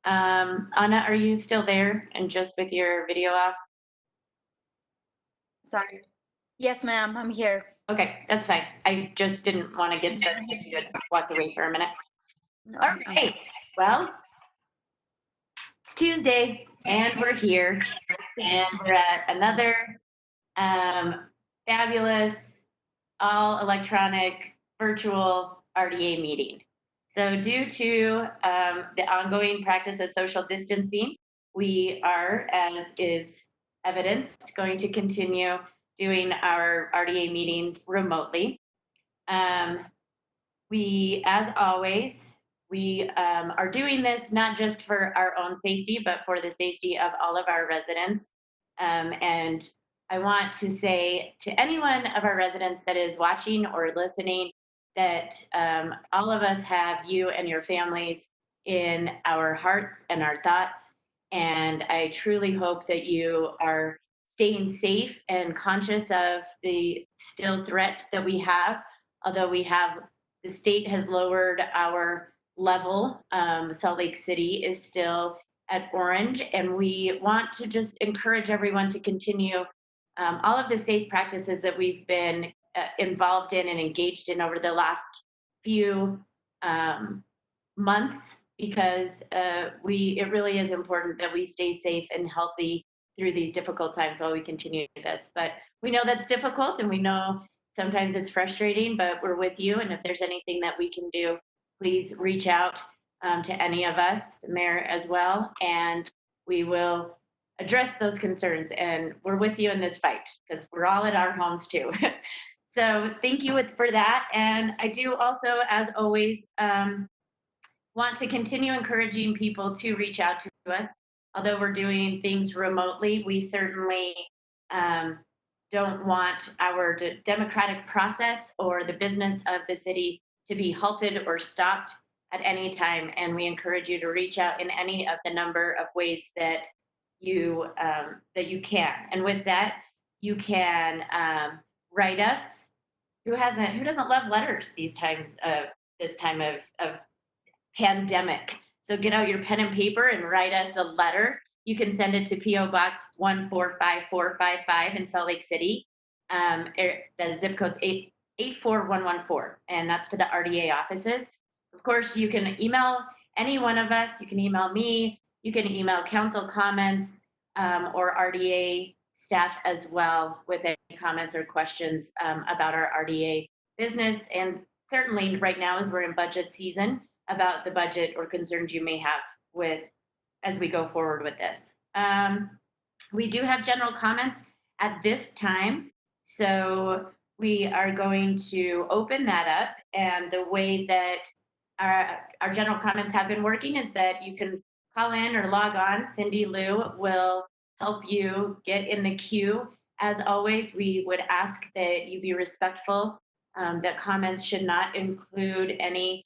Anna, are you still there and just with your video off? Sorry. Yes, ma'am, I'm here. Okay, that's fine. I just didn't want to get started if you had walked away for a minute. No, All right, well, it's Tuesday and we're here and we're at another fabulous all electronic virtual RDA meeting. So due to the ongoing practice of social distancing, we are, as is evidenced, going to continue doing our RDA meetings remotely. We, as always, we are doing this not just for our own safety, but for the safety of all of our residents. And I want to say to anyone of our residents that is watching or listening that all of us have you and your families in our hearts and our thoughts. And I truly hope that you are staying safe and conscious of the still threat that we have, although the state has lowered our level. Salt Lake City is still at orange, and we want to just encourage everyone to continue all of the safe practices that we've been involved in and engaged in over the last few months, because it really is important that we stay safe and healthy through these difficult times while we continue this. But we know that's difficult, and we know sometimes it's frustrating, but we're with you. And if there's anything that we can do, please reach out to any of us, the mayor as well, and we will address those concerns. And we're with you in this fight because we're all at our homes too. So thank you for that. And I do also, as always, want to continue encouraging people to reach out to us. Although we're doing things remotely, we certainly don't want our democratic process or the business of the city to be halted or stopped at any time. And we encourage you to reach out in any of the number of ways that you can. And with that, you can write us. Who doesn't love letters these times of this time of pandemic? So get out your pen and paper and write us a letter. You can send it to P.O. Box 145455 in Salt Lake City. The zip code's 84114, and that's to the RDA offices. Of course, you can email any one of us. You can email me. You can email council comments or RDA staff as well with any comments or questions about our RDA business. And certainly right now, as we're in budget season, about the budget or concerns you may have as we go forward with this. We do have general comments at this time, so we are going to open that up. And the way that our general comments have been working is that you can call in or log on. Cindy Lou will help you get in the queue. As always, we would ask that you be respectful, that comments should not include any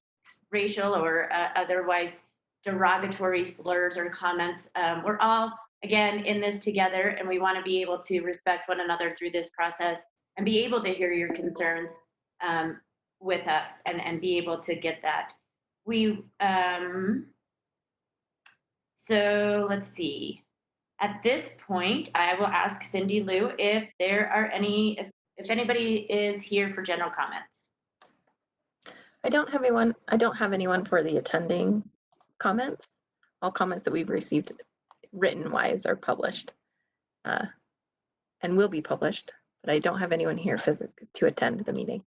racial or otherwise derogatory slurs or comments. We're all, again, in this together, and we want to be able to respect one another through this process and be able to hear your concerns with us and be able to get that. So let's see. At this point, I will ask Cindy Lou if if anybody is here for general comments. I don't have anyone for the attending comments. All comments that we've received written wise are published and will be published, but I don't have anyone here to attend the meeting.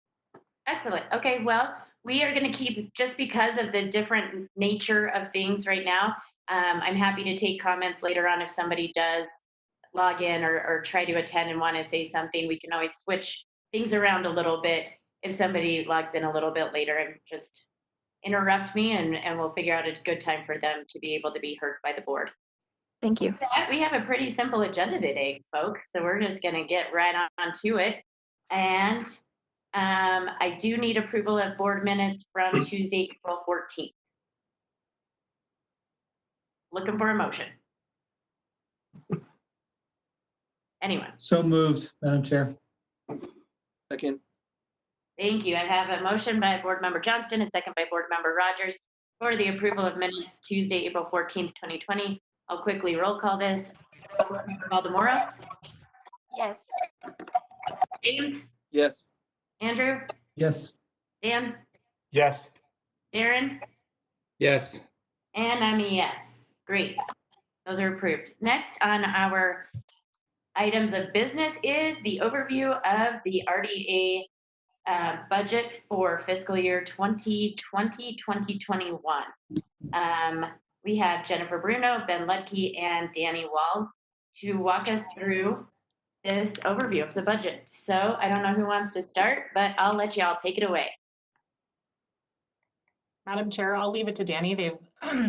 Excellent. Okay, well, we are going to keep, just because of the different nature of things right now, I'm happy to take comments later on if somebody does log in or try to attend and want to say something. We can always switch things around a little bit if somebody logs in a little bit later, and just interrupt me and we'll figure out a good time for them to be able to be heard by the board. Thank you. We have a pretty simple agenda today, folks, so we're just going to get right on to it. And I do need approval of board minutes from Tuesday, April 14th. Looking for a motion. Anyone? So moved, Madam Chair. Second. Thank you. I have a motion by Board Member Johnston, a second by Board Member Rogers For the approval of minutes Tuesday, April 14th, 2020. I'll quickly roll call this. Valdemoros, Yes. James, Yes. Andrew, Yes. Dan, Yes. Darren, Yes. and I'm a yes. Great. Those are approved. Next on our items of business is the overview of the RDA budget for fiscal year 2020-2021. We have Jennifer Bruno, Ben Ludke, and Danny Walls to walk us through this overview of the budget. So I don't know who wants to start, but I'll let you all take it away. Madam Chair, I'll leave it to Danny. They've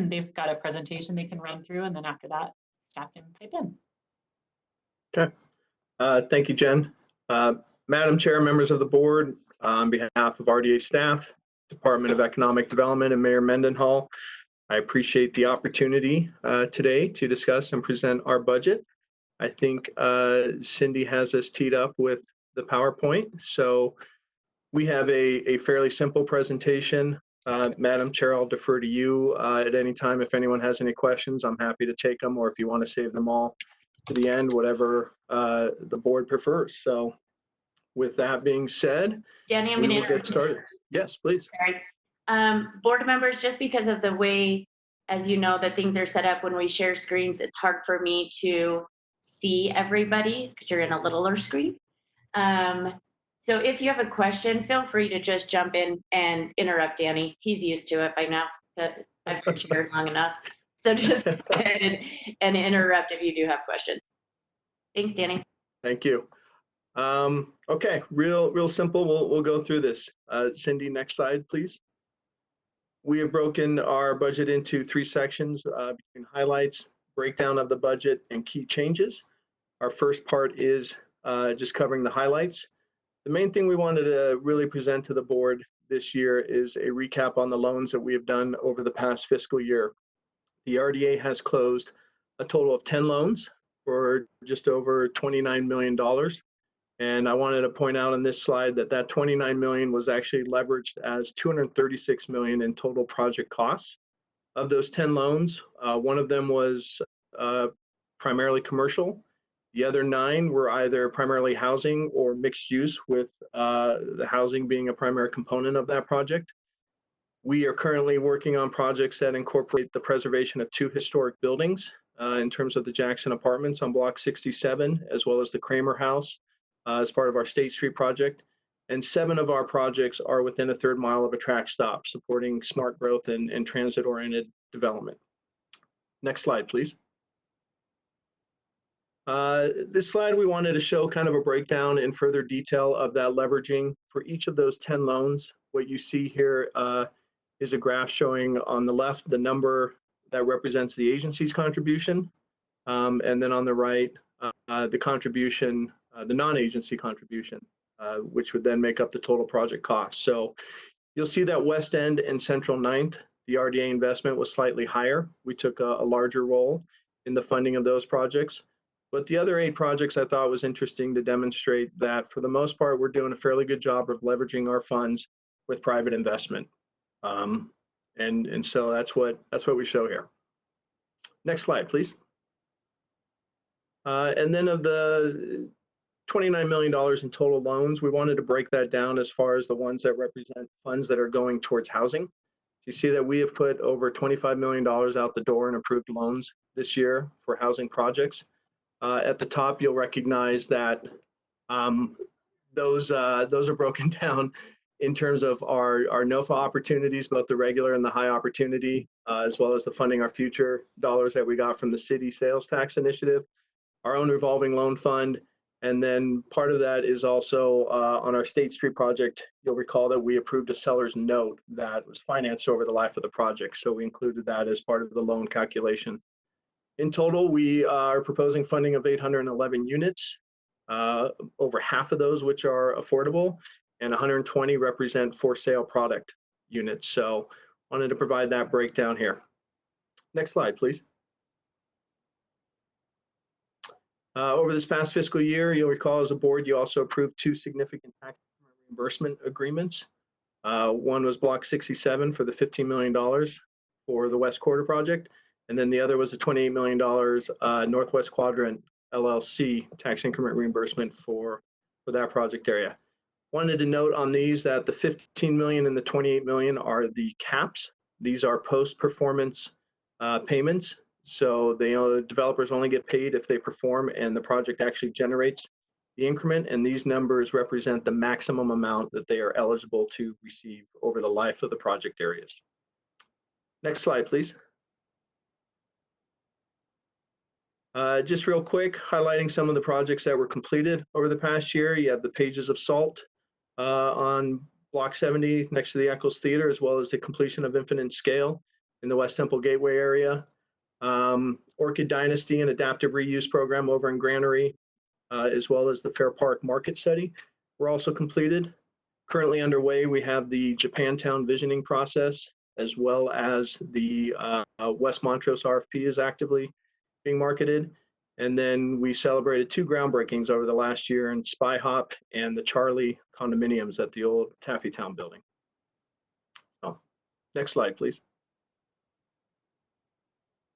they've got a presentation they can run through, and then after that, staff can pipe in. Okay. Thank you, Jen. Madam Chair, members of the board, on behalf of RDA staff, Department of Economic Development, and Mayor Mendenhall, I appreciate the opportunity today to discuss and present our budget. I think Cindy has us teed up with the PowerPoint. So we have a fairly simple presentation. Madam Chair, I'll defer to you at any time. If anyone has any questions, I'm happy to take them, or if you want to save them all to the end, whatever the board prefers. So with that being said, Danny, I'm we going will to get started. Yes, please. Sorry. Board members, just because of the way, as you know, that things are set up when we share screens, it's hard for me to see everybody because you're in a littler screen. So if you have a question, feel free to just jump in and interrupt Danny. He's used to it by now, but I've been here long enough. So just go ahead and interrupt if you do have questions. Thanks, Danny. Thank you. Okay, real simple. We'll go through this. Cindy, next slide, please. We have broken our budget into 3 sections between highlights, breakdown of the budget, and key changes. Our first part is just covering the highlights. The main thing we wanted to really present to the board this year is a recap on the loans that we have done over the past fiscal year. The RDA has closed a total of 10 loans for just over $29 million. And I wanted to point out on this slide that that $29 million was actually leveraged as $236 million in total project costs. Of those 10 loans, one of them was primarily commercial. The other 9 were either primarily housing or mixed use, with the housing being a primary component of that project. We are currently working on projects that incorporate the preservation of 2 historic buildings in terms of the Jackson Apartments on Block 67, as well as the Kramer House as part of our State Street project. And 7 of our projects are within a 1/3 mile of a track stop, supporting smart growth and transit-oriented development. Next slide, please. This slide, we wanted to show kind of a breakdown in further detail of that leveraging for each of those 10 loans. What you see here is a graph showing on the left the number that represents the agency's contribution, and then on the right, the contribution, the non-agency contribution, which would then make up the total project cost. So you'll see that West End and Central 9th, the RDA investment was slightly higher. We took a larger role in the funding of those projects. But the other 8 projects I thought was interesting to demonstrate that for the most part, we're doing a fairly good job of leveraging our funds with private investment. And so that's what we show here. Next slide, please. And then of the $29 million in total loans, we wanted to break that down as far as the ones that represent funds that are going towards housing. You see that we have put over $25 million out the door in approved loans this year for housing projects. At the top, you'll recognize that those are broken down in terms of our NOFA opportunities, both the regular and the high opportunity, as well as the Funding Our Future dollars that we got from the city sales tax initiative, our own revolving loan fund, and then part of that is also on our State Street project. You'll recall that we approved a seller's note that was financed over the life of the project, so we included that as part of the loan calculation. In total, we are proposing funding of 811 units, over half of those which are affordable, and 120 represent for sale product units. So wanted to provide that breakdown here. Next slide, please. Over this past fiscal year, you'll recall as a board, you also approved 2 significant tax reimbursement agreements. One was Block 67 for the $15 million for the West Quarter project. And then the other was a $28 million Northwest Quadrant LLC tax increment reimbursement for that project area. Wanted to note on these that the 15 million and the 28 million are the caps. These are post-performance payments. So the developers only get paid if they perform and the project actually generates the increment. And these numbers represent the maximum amount that they are eligible to receive over the life of the project areas. Next slide, please. Just real quick, highlighting some of the projects that were completed over the past year. You have the Pages of Salt on Block 70 next to the Eccles Theater, as well as the completion of Infinite Scale in the West Temple Gateway area. Orchid Dynasty and Adaptive Reuse Program over in Granary, as well as the Fair Park Market Study were also completed. Currently underway, we have the Japantown visioning process, as well as the West Montrose RFP is actively being marketed. And then we celebrated 2 groundbreakings over the last year in Spy Hop and the Charlie condominiums at the old Taffy Town building. So, next slide, please.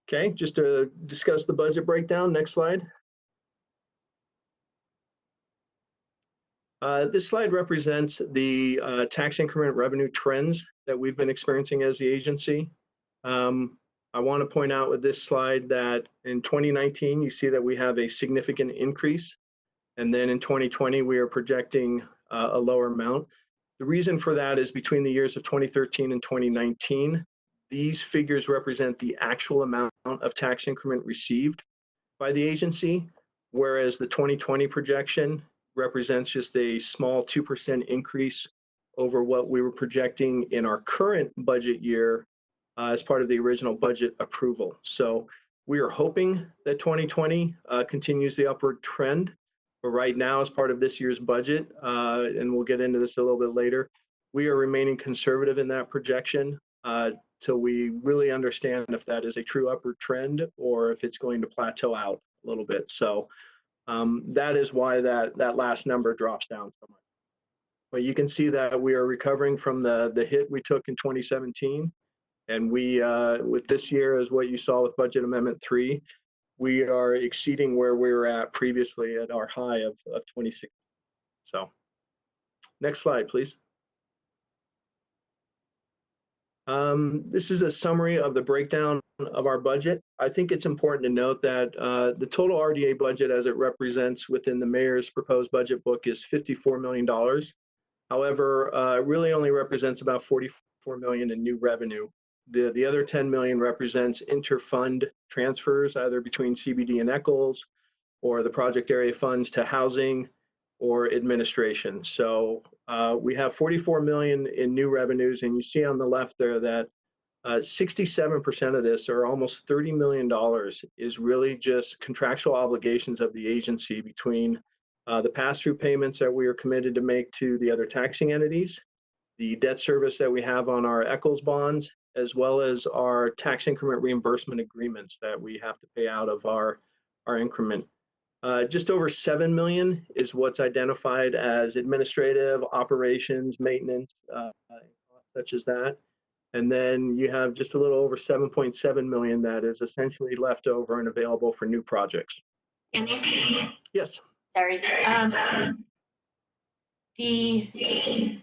Okay, just to discuss the budget breakdown, next slide. This slide represents the tax increment revenue trends that we've been experiencing as the agency. I want to point out with this slide that in 2019, you see that we have a significant increase. And then in 2020, we are projecting a lower amount. The reason for that is between the years of 2013 and 2019, these figures represent the actual amount of tax increment received by the agency, whereas the 2020 projection represents just a small 2% increase over what we were projecting in our current budget year as part of the original budget approval. So we are hoping that 2020 continues the upward trend, but right now as part of this year's budget, and we'll get into this a little bit later, we are remaining conservative in that projection till we really understand if that is a true upward trend or if it's going to plateau out a little bit. So that is why that last number drops down so much. But you can see that we are recovering from the hit we took in 2017. And we, with this year, as what you saw with Budget Amendment 3, we are exceeding where we were at previously at our high of 26. So next slide, please. This is a summary of the breakdown of our budget. I think it's important to note that the total RDA budget as it represents within the mayor's proposed budget book is $54 million. However, it really only represents about $44 million in new revenue. The other 10 million represents interfund transfers, either between CBD and Eccles, or the project area funds to housing or administration. So we have 44 million in new revenues, and you see on the left there that 67% of this, or almost $30 million, is really just contractual obligations of the agency between the pass-through payments that we are committed to make to the other taxing entities, the debt service that we have on our Eccles bonds, as well as our tax increment reimbursement agreements that we have to pay out of our increment. Just over 7 million is what's identified as administrative, operations, maintenance, such as that. And then you have just a little over 7.7 million that is essentially left over and available for new projects. Yes. Sorry. The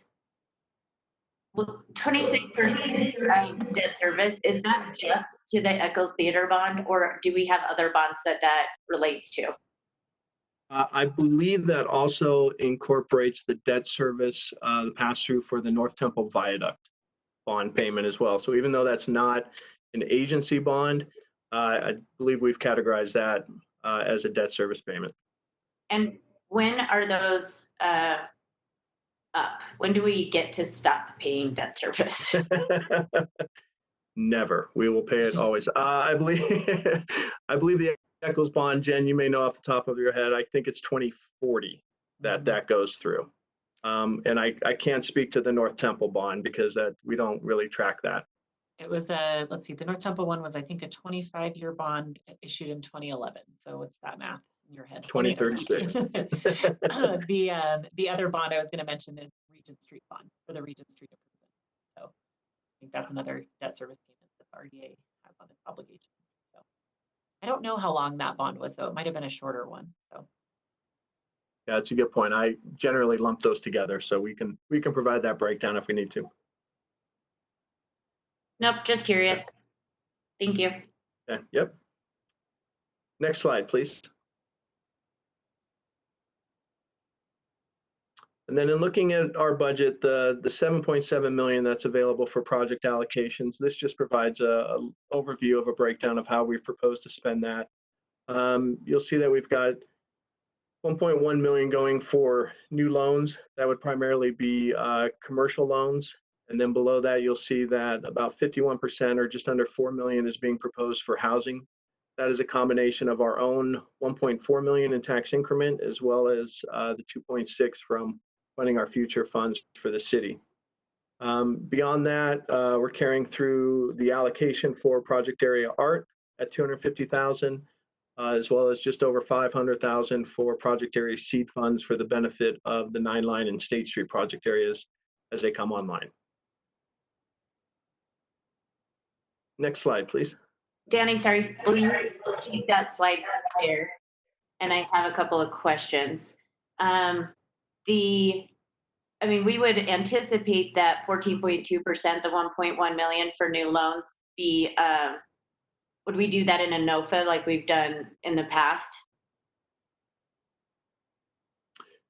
26% debt service, is that just to the Eccles Theater bond, or do we have other bonds that relates to? I believe that also incorporates the debt service, the pass-through for the North Temple Viaduct bond payment as well. So even though that's not an agency bond, I believe we've categorized that as a debt service payment. And when are those up? When do we get to stop paying debt service? Never. We will pay it always. I believe the Eccles bond, Jen, you may know off the top of your head, I think it's 2040 that goes through. And I can't speak to the North Temple bond because we don't really track that. It was let's see, the North Temple one was, I think, a 25-year bond issued in 2011. So what's that math in your head? 2036. The other bond I was going to mention is Regent Street bond for the Regent Street improvement. So I think that's another debt service payment that RDA has on its obligations. So I don't know how long that bond was, so it might have been a shorter one. So Yeah, it's a good point. I generally lump those together, so we can provide that breakdown if we need to. Nope, just curious. Thank you. Okay, yep. Next slide, please. And then in looking at our budget, the 7.7 million that's available for project allocations, this just provides a overview of a breakdown of how we've proposed to spend that. You'll see that we've got 1.1 million going for new loans. That would primarily be commercial loans. And then below that, you'll see that about 51% or just under 4 million is being proposed for housing. That is a combination of our own 1.4 million in tax increment, as well as the 2.6 from funding our future funds for the city. Beyond that, we're carrying through the allocation for project area art at 250,000, as well as just over 500,000 for project area seed funds for the benefit of the 9 Line and State Street project areas as they come online. Next slide, please. Danny, sorry, will you keep that slide there? And I have a couple of questions. I mean, we would anticipate that 14.2%, the 1.1 million for new loans be, would we do that in a NOFA like we've done in the past?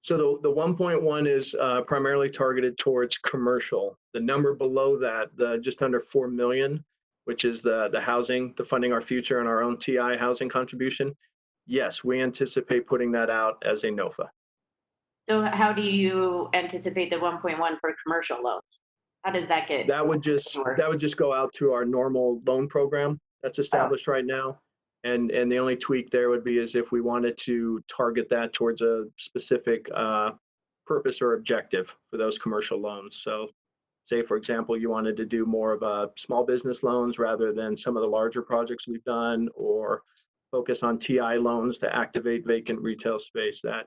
So the 1.1 is primarily targeted towards commercial. The number below that, the just under 4 million, which is the housing, the funding our future and our own TI housing contribution. Yes, we anticipate putting that out as a NOFA. So how do you anticipate the 1.1 for commercial loans? How does that get? That would just go out through our normal loan program that's established right now. And the only tweak there would be is if we wanted to target that towards a specific purpose or objective for those commercial loans. So say, for example, you wanted to do more of a small business loans rather than some of the larger projects we've done, or focus on TI loans to activate vacant retail space, that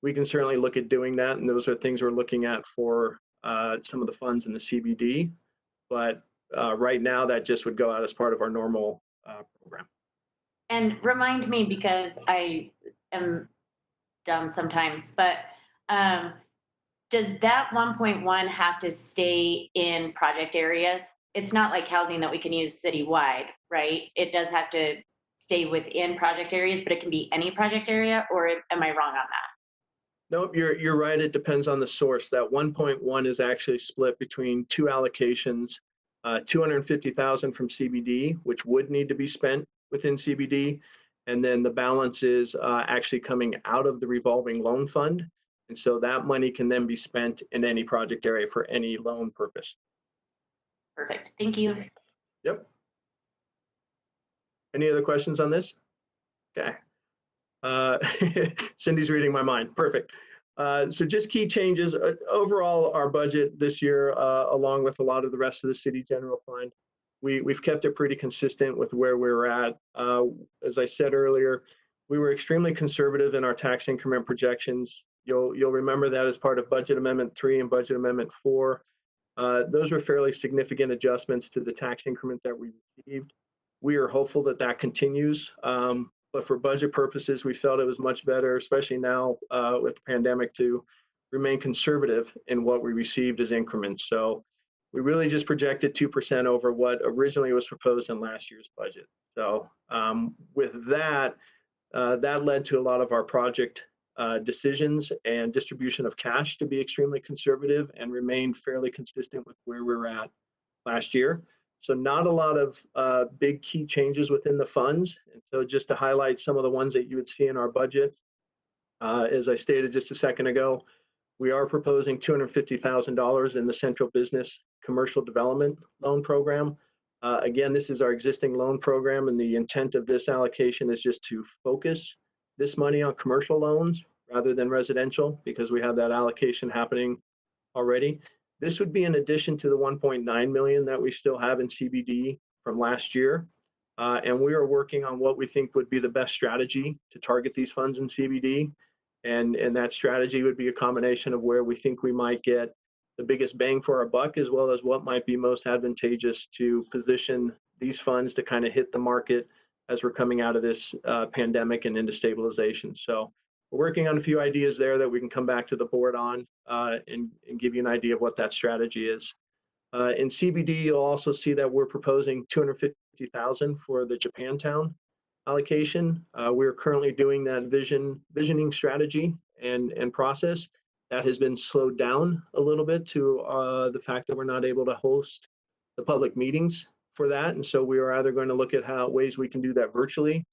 we can certainly look at doing that. And those are things we're looking at for some of the funds in the CBD. But right now that just would go out as part of our normal program. And remind me, because I am dumb sometimes, but does that 1.1 have to stay in project areas? It's not like housing that we can use citywide, right? It does have to stay within project areas, but it can be any project area, or am I wrong on that? Nope, you're right. It depends on the source. That 1.1 is actually split between 2 allocations, 250,000 from CBD, which would need to be spent within CBD. And then the balance is actually coming out of the revolving loan fund. And so that money can then be spent in any project area for any loan purpose. Perfect. Thank you. Yep. Any other questions on this? Okay. Cindy's reading my mind. Perfect. So just key changes. Overall, our budget this year, along with a lot of the rest of the city general fund, we've kept it pretty consistent with where we're at. As I said earlier, we were extremely conservative in our tax increment projections. You'll remember that as part of Budget Amendment 3 and Budget Amendment 4. Those were fairly significant adjustments to the tax increment that we received. We are hopeful that that continues. But for budget purposes, we felt it was much better, especially now with the pandemic, to remain conservative in what we received as increments. So we really just projected 2% over what originally was proposed in last year's budget. So with that, that led to a lot of our project decisions and distribution of cash to be extremely conservative and remain fairly consistent with where we were at last year. So not a lot of big key changes within the funds. And so just to highlight some of the ones that you would see in our budget, as I stated just a second ago, we are proposing $250,000 in the Central Business Commercial Development Loan Program. Again, this is our existing loan program, and the intent of this allocation is just to focus this money on commercial loans rather than residential, because we have that allocation happening already. This would be in addition to the 1.9 million that we still have in CBD from last year. And we are working on what we think would be the best strategy to target these funds in CBD. And that strategy would be a combination of where we think we might get the biggest bang for our buck, as well as what might be most advantageous to position these funds to kind of hit the market as we're coming out of this pandemic and into stabilization. So we're working on a few ideas there that we can come back to the board on and give you an idea of what that strategy is. In CBD, you'll also see that we're proposing $250,000 for the Japantown allocation. We're currently doing that visioning strategy and process. That has been slowed down a little bit to the fact that we're not able to host the public meetings for that. And so we are either going to look at ways we can do that virtually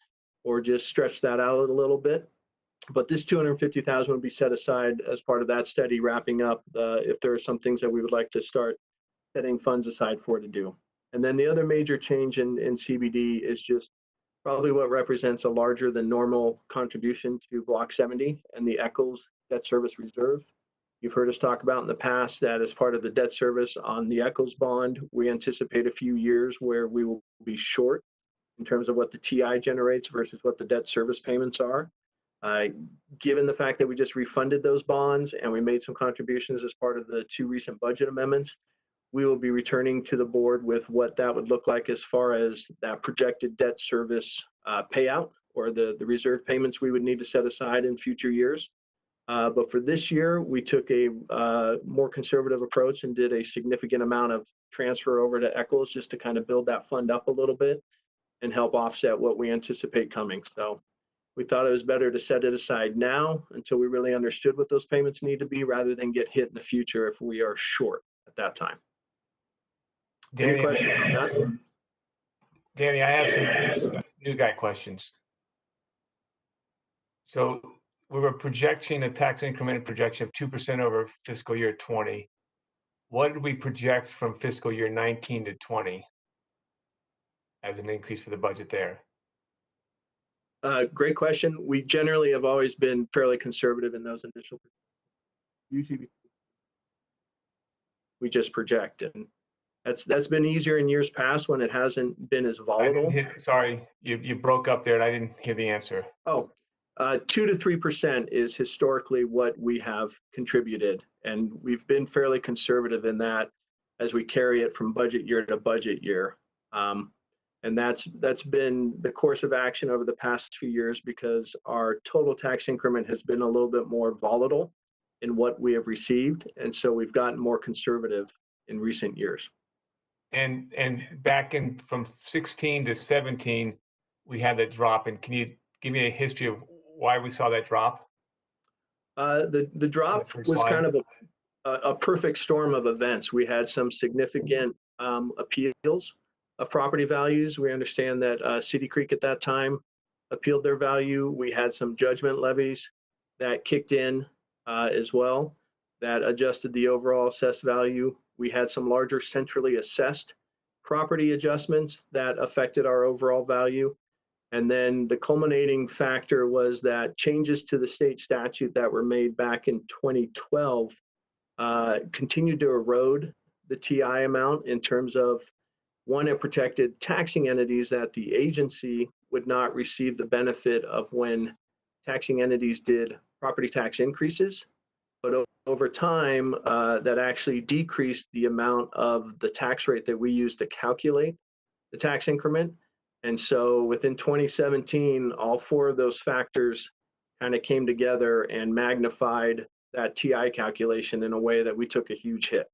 or just stretch that out a little bit. But this $250,000 would be set aside as part of that study, wrapping up if there are some things that we would like to start setting funds aside for to do. And then the other major change in CBD is just probably what represents a larger than normal contribution to Block 70 and the Eccles Debt Service Reserve. You've heard us talk about in the past that as part of the debt service on the Eccles bond, we anticipate a few years where we will be short in terms of what the TI generates versus what the debt service payments are. Given the fact that we just refunded those bonds and we made some contributions as part of the 2 recent budget amendments, we will be returning to the board with what that would look like as far as that projected debt service payout or the reserve payments we would need to set aside in future years. But for this year, we took a more conservative approach and did a significant amount of transfer over to Eccles just to kind of build that fund up a little bit and help offset what we anticipate coming. So we thought it was better to set it aside now until we really understood what those payments need to be rather than get hit in the future if we are short at that time. Any Danny, questions on that? Danny, I have some new guy questions. So we were projecting a tax increment projection of 2% over fiscal year 20. What did we project from fiscal year 19 to 20 as an increase for the budget there? Great question. We generally have always been fairly conservative in those initial. Usually we just project, and that's been easier in years past when it hasn't been as volatile. Sorry, you broke up there and I didn't hear the answer. 2 to 3% is historically what we have contributed, and we've been fairly conservative in that as we carry it from budget year to budget year. And that's been the course of action over the past few years because our total tax increment has been a little bit more volatile in what we have received, and so we've gotten more conservative in recent years. And back in from 16 to 17, we had that drop. And can you give me a history of why we saw that drop? The drop was kind of a perfect storm of events. We had some significant appeals of property values. We understand that City Creek at that time appealed their value. We had some judgment levies that kicked in as well that adjusted the overall assessed value. We had some larger centrally assessed property adjustments that affected our overall value. And then the culminating factor was that changes to the state statute that were made back in 2012 continued to erode the TI amount in terms of, one, it protected taxing entities that the agency would not receive the benefit of when taxing entities did property tax increases. But over time, that actually decreased the amount of the tax rate that we use to calculate the tax increment. And so within 2017, all 4 of those factors kind of came together and magnified that TI calculation in a way that we took a huge hit.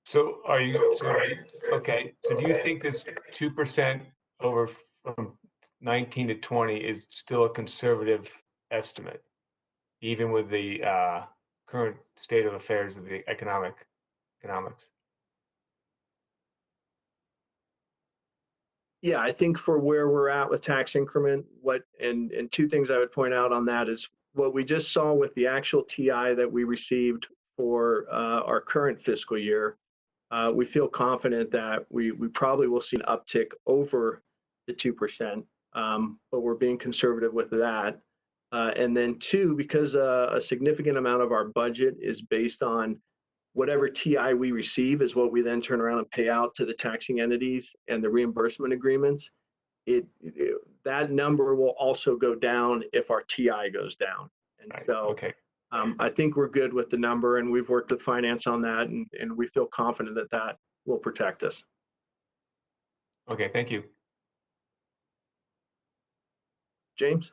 So okay, so do you think this 2% over from 19 to 20 is still a conservative estimate, even with the current state of affairs of the economics? Yeah, I think for where we're at with tax increment, and 2 things I would point out on that is what we just saw with the actual TI that we received for our current fiscal year. We feel confident that we probably will see an uptick over the 2%, but we're being conservative with that. And then 2, because a significant amount of our budget is based on whatever TI we receive is what we then turn around and pay out to the taxing entities and the reimbursement agreements. That number will also go down if our TI goes down. And Right. so Okay. I think we're good with the number, and we've worked with finance on that, and we feel confident that that will protect us. Okay, thank you. James?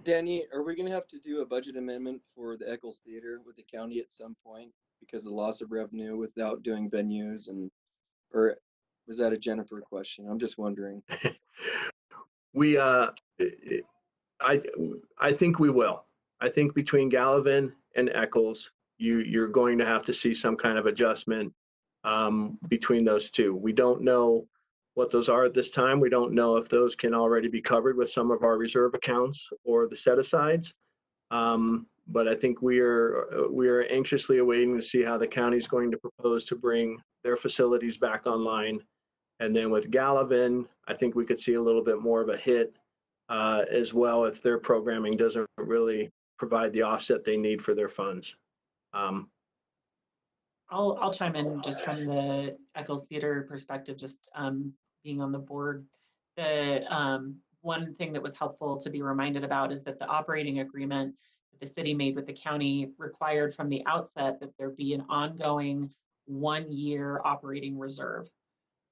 Danny, are we gonna have to do a budget amendment for the Eccles Theater with the county at some point because of the loss of revenue without doing venues or was that a Jennifer question? I'm just wondering. We, I think we will. I think between Gallivan and Eccles, you're going to have to see some kind of adjustment between those two. We don't know what those are at this time. We don't know if those can already be covered with some of our reserve accounts or the set-asides. But I think we are anxiously awaiting to see how the county is going to propose to bring their facilities back online. And then with Gallivan, I think we could see a little bit more of a hit as well if their programming doesn't really provide the offset they need for their funds. I'll chime in just from the Eccles Theater perspective, just being on the board. The one thing that was helpful to be reminded about is that the operating agreement that the city made with the county required from the outset that there be an ongoing 1-year operating reserve.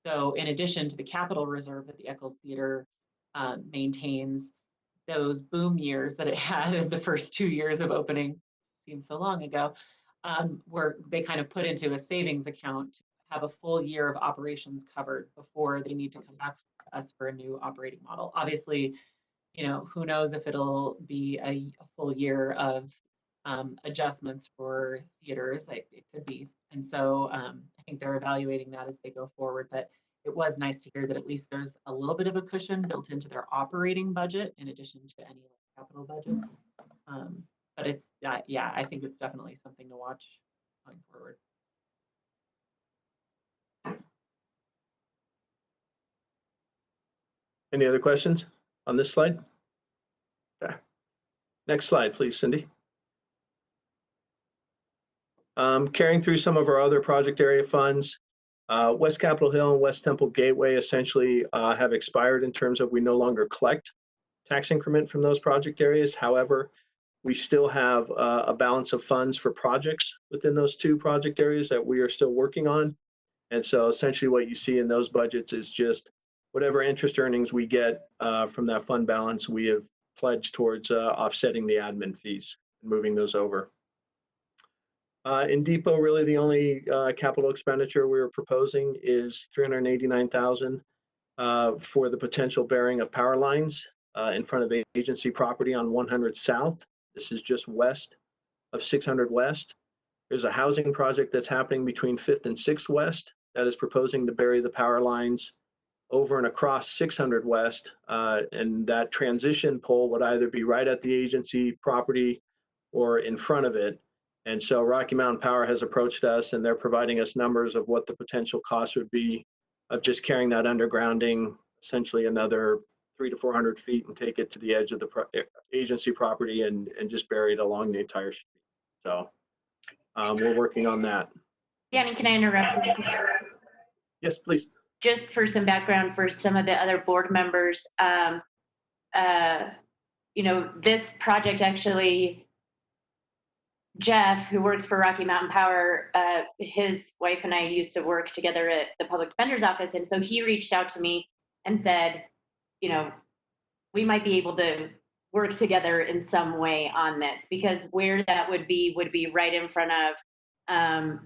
So in addition to the capital reserve that the Eccles Theater maintains, those boom years that it had in the first 2 years of opening, seems so long ago, where they kind of put into a savings account to have a full year of operations covered before they need to come back to us for a new operating model. Obviously, you know, who knows if it'll be a full year of adjustments for theaters, like it could be. And so I think they're evaluating that as they go forward, but it was nice to hear that at least there's a little bit of a cushion built into their operating budget in addition to any capital budget. But it's, yeah, I think it's definitely something to watch going forward. Any other questions on this slide? Okay. Next slide, please, Cindy. Carrying through some of our other project area funds, West Capitol Hill and West Temple Gateway essentially have expired in terms of we no longer collect tax increment from those project areas. However, we still have a balance of funds for projects within those two project areas that we are still working on. And so essentially what you see in those budgets is just whatever interest earnings we get from that fund balance, we have pledged towards offsetting the admin fees and moving those over. In Depot, really the only capital expenditure we were proposing is $389,000 for the potential bearing of power lines in front of agency property on 100 South. This is just west of 600 West. There's a housing project that's happening between 5th and 6th West that is proposing to bury the power lines over and across 600 West. And that transition pole would either be right at the agency property or in front of it. And so Rocky Mountain Power has approached us and they're providing us numbers of what the potential cost would be of just carrying that undergrounding essentially another 300 to 400 feet and take it to the edge of the agency property and just bury it along the entire street. So we're working on that. Danny, can I interrupt? Yes, please. Just for some background for some of the other board members, you know, this project actually, Jeff, who works for Rocky Mountain Power, his wife and I used to work together at the public defender's office. And so he reached out to me and said, you know, we might be able to work together in some way on this, because where that would be right in front of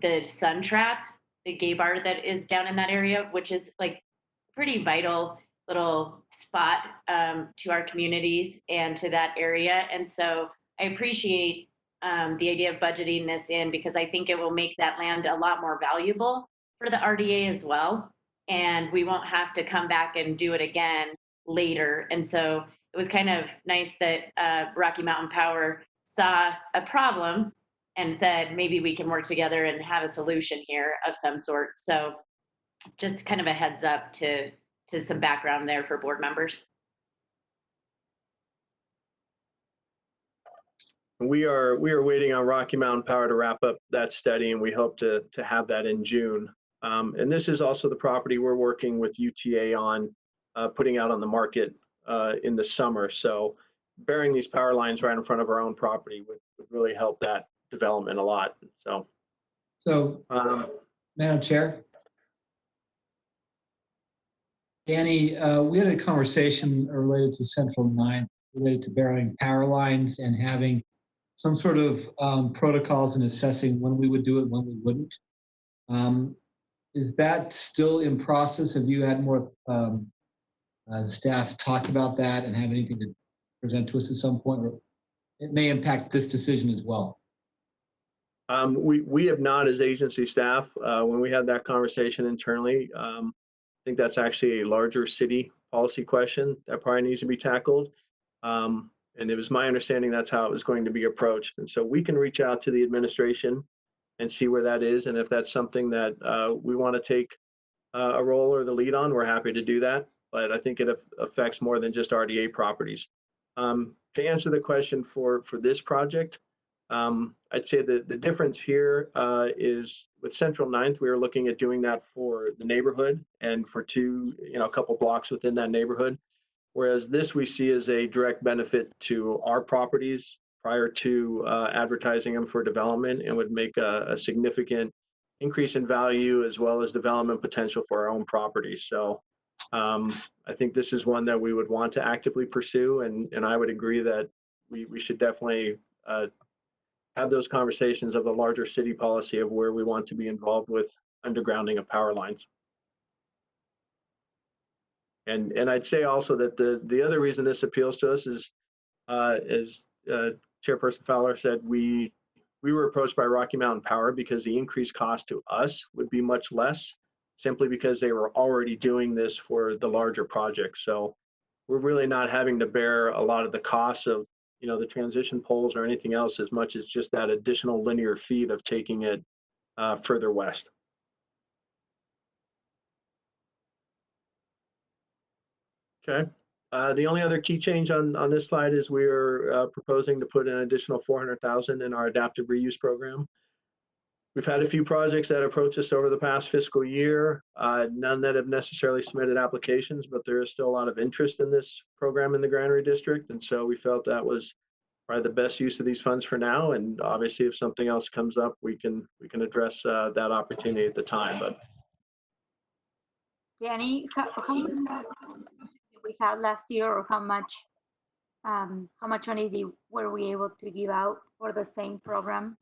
the Sun Trap, the gay bar that is down in that area, which is like pretty vital little spot to our communities and to that area. And so I appreciate the idea of budgeting this in, because I think it will make that land a lot more valuable for the RDA as well. And we won't have to come back and do it again later. And so it was kind of nice that Rocky Mountain Power saw a problem and said, maybe we can work together and have a solution here of some sort. So just kind of a heads up to some background there for board members. We are waiting on Rocky Mountain Power to wrap up that study, and we hope to have that in June. And this is also the property we're working with UTA on putting out on the market in the summer. So burying these power lines right in front of our own property would really help that development a lot. So Madam Chair, Danny, we had a conversation related to Central 9, related to burying power lines and having some sort of protocols and assessing when we would do it, when we wouldn't. Is that still in process? Have you had more staff talk about that and have anything to present to us at some point? Or it may impact this decision as well. We have not, as agency staff, when we had that conversation internally, I think that's actually a larger city policy question that probably needs to be tackled. And it was my understanding that's how it was going to be approached. And so we can reach out to the administration and see where that is. And if that's something that we want to take a role or the lead on, we're happy to do that. But I think it affects more than just RDA properties. To answer the question for this project, I'd say that the difference here is with Central 9th, we were looking at doing that for the neighborhood and for a couple blocks within that neighborhood. Whereas this we see as a direct benefit to our properties prior to advertising them for development, and would make a significant increase in value as well as development potential for our own properties. So I think this is one that we would want to actively pursue, and I would agree that we should definitely have those conversations of the larger city policy of where we want to be involved with undergrounding of power lines. And I'd say also that the other reason this appeals to us is, as Chairperson Fowler said, we were approached by Rocky Mountain Power because the increased cost to us would be much less, simply because they were already doing this for the larger project. So we're really not having to bear a lot of the costs of the transition poles or anything else, as much as just that additional linear feet of taking it further west. Okay. The only other key change on this slide is we're proposing to put an additional $400,000 in our adaptive reuse program. We've had a few projects that approached us over the past fiscal year, none that have necessarily submitted applications, but there is still a lot of interest in this program in the Granary District. And so we felt that was probably the best use of these funds for now. And obviously, if something else comes up, we can address that opportunity at the time. But Danny, how many did we have last year, or how much money were we able to give out for the same program?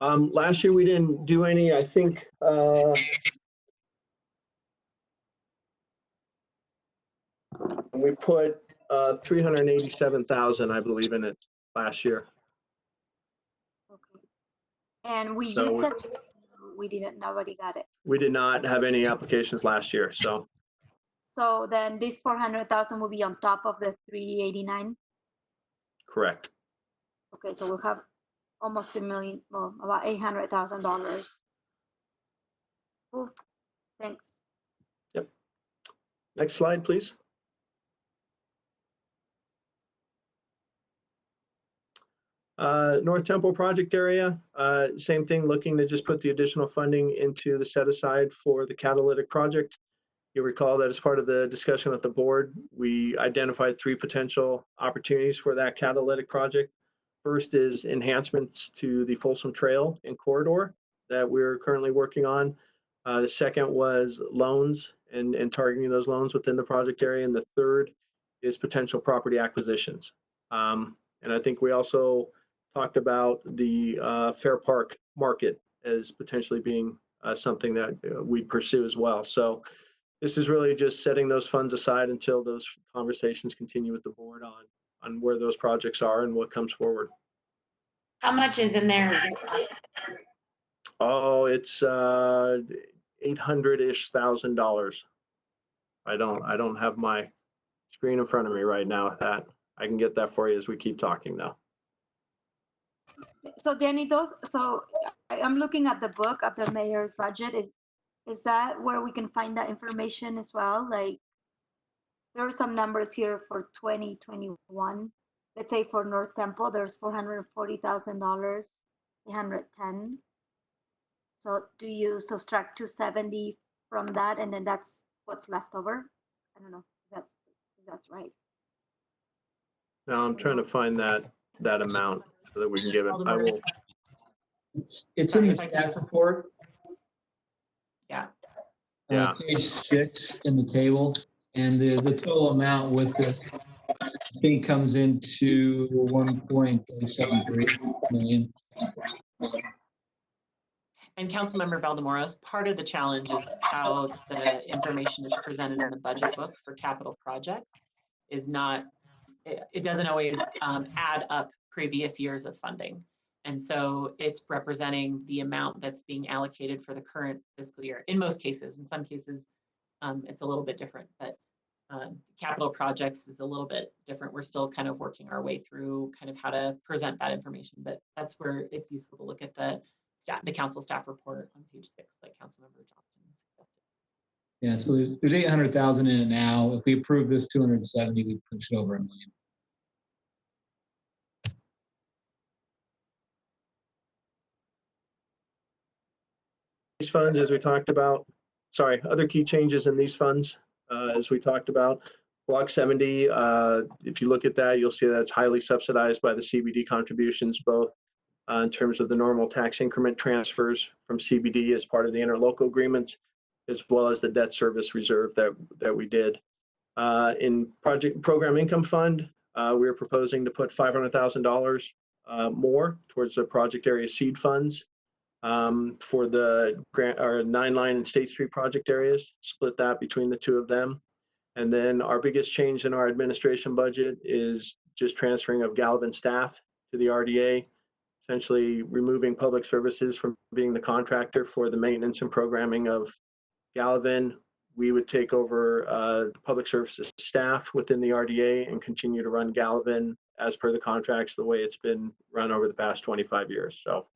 Last year we didn't do any. I think we put 387,000, I believe, in it last year. Okay. And we So used it. We didn't. Nobody got it. We did not have any applications last year. So then this 400,000 will be on top of the 389. correct. Okay, so we'll have almost $1 million, well, about $800,000. Cool. Thanks. Yep. Next slide, please. North Temple project area, same thing, looking to just put the additional funding into the set aside for the catalytic project. You'll recall that as part of the discussion with the board, we identified 3 potential opportunities for that catalytic project. First is enhancements to the Folsom Trail and corridor that we're currently working on. The second was loans and targeting those loans within the project area. And the third is potential property acquisitions. And I think we also talked about the Fair Park market as potentially being something that we'd pursue as well. So this is really just setting those funds aside until those conversations continue with the board on where those projects are and what comes forward. How much is in there? Oh, it's $800-ish thousand. I don't have my screen in front of me right now with that. I can get that for you as we keep talking though. So Danny, I'm looking at the book of the mayor's budget. Is that where we can find that information as well? Like, there are some numbers here for 2021. Let's say for North Temple, there's $440,000, 810. So do you subtract 270 from that, and then that's what's left over? I don't know if that's right. Now I'm trying to find that amount so that we can give it. I will. It's in the staff report. Yeah. page 6 in the table, and the total amount with this, I think, comes into 1.73 million. And Councilmember Valdemoros, part of the challenge is how the information is presented in the budget book for capital projects is not, it doesn't always add up previous years of funding. And so it's representing the amount that's being allocated for the current fiscal year in most cases. In some cases, it's a little bit different, but capital projects is a little bit different. We're still kind of working our way through kind of how to present that information, but that's where it's useful to look at the council staff report on page 6, like Councilmember Johnson suggested. Yeah, so there's 800,000 in it now. If we approve this 270, we push it over $1 million. These funds, as we talked about, other key changes in these funds, as we talked about. Block 70, if you look at that, you'll see that it's highly subsidized by the CBD contributions, both in terms of the normal tax increment transfers from CBD as part of the interlocal agreements, as well as the debt service reserve that we did. In program income fund, we are proposing to put $500,000 more towards the project area seed funds for the grant or 9 Line and State Street project areas, split that between the two of them. And then our biggest change in our administration budget is just transferring of Galvin staff to the RDA, essentially removing public services from being the contractor for the maintenance and programming of Galvin. We would take over the public services staff within the RDA and continue to run Galvin as per the contracts, the way it's been run over the past 25 years. So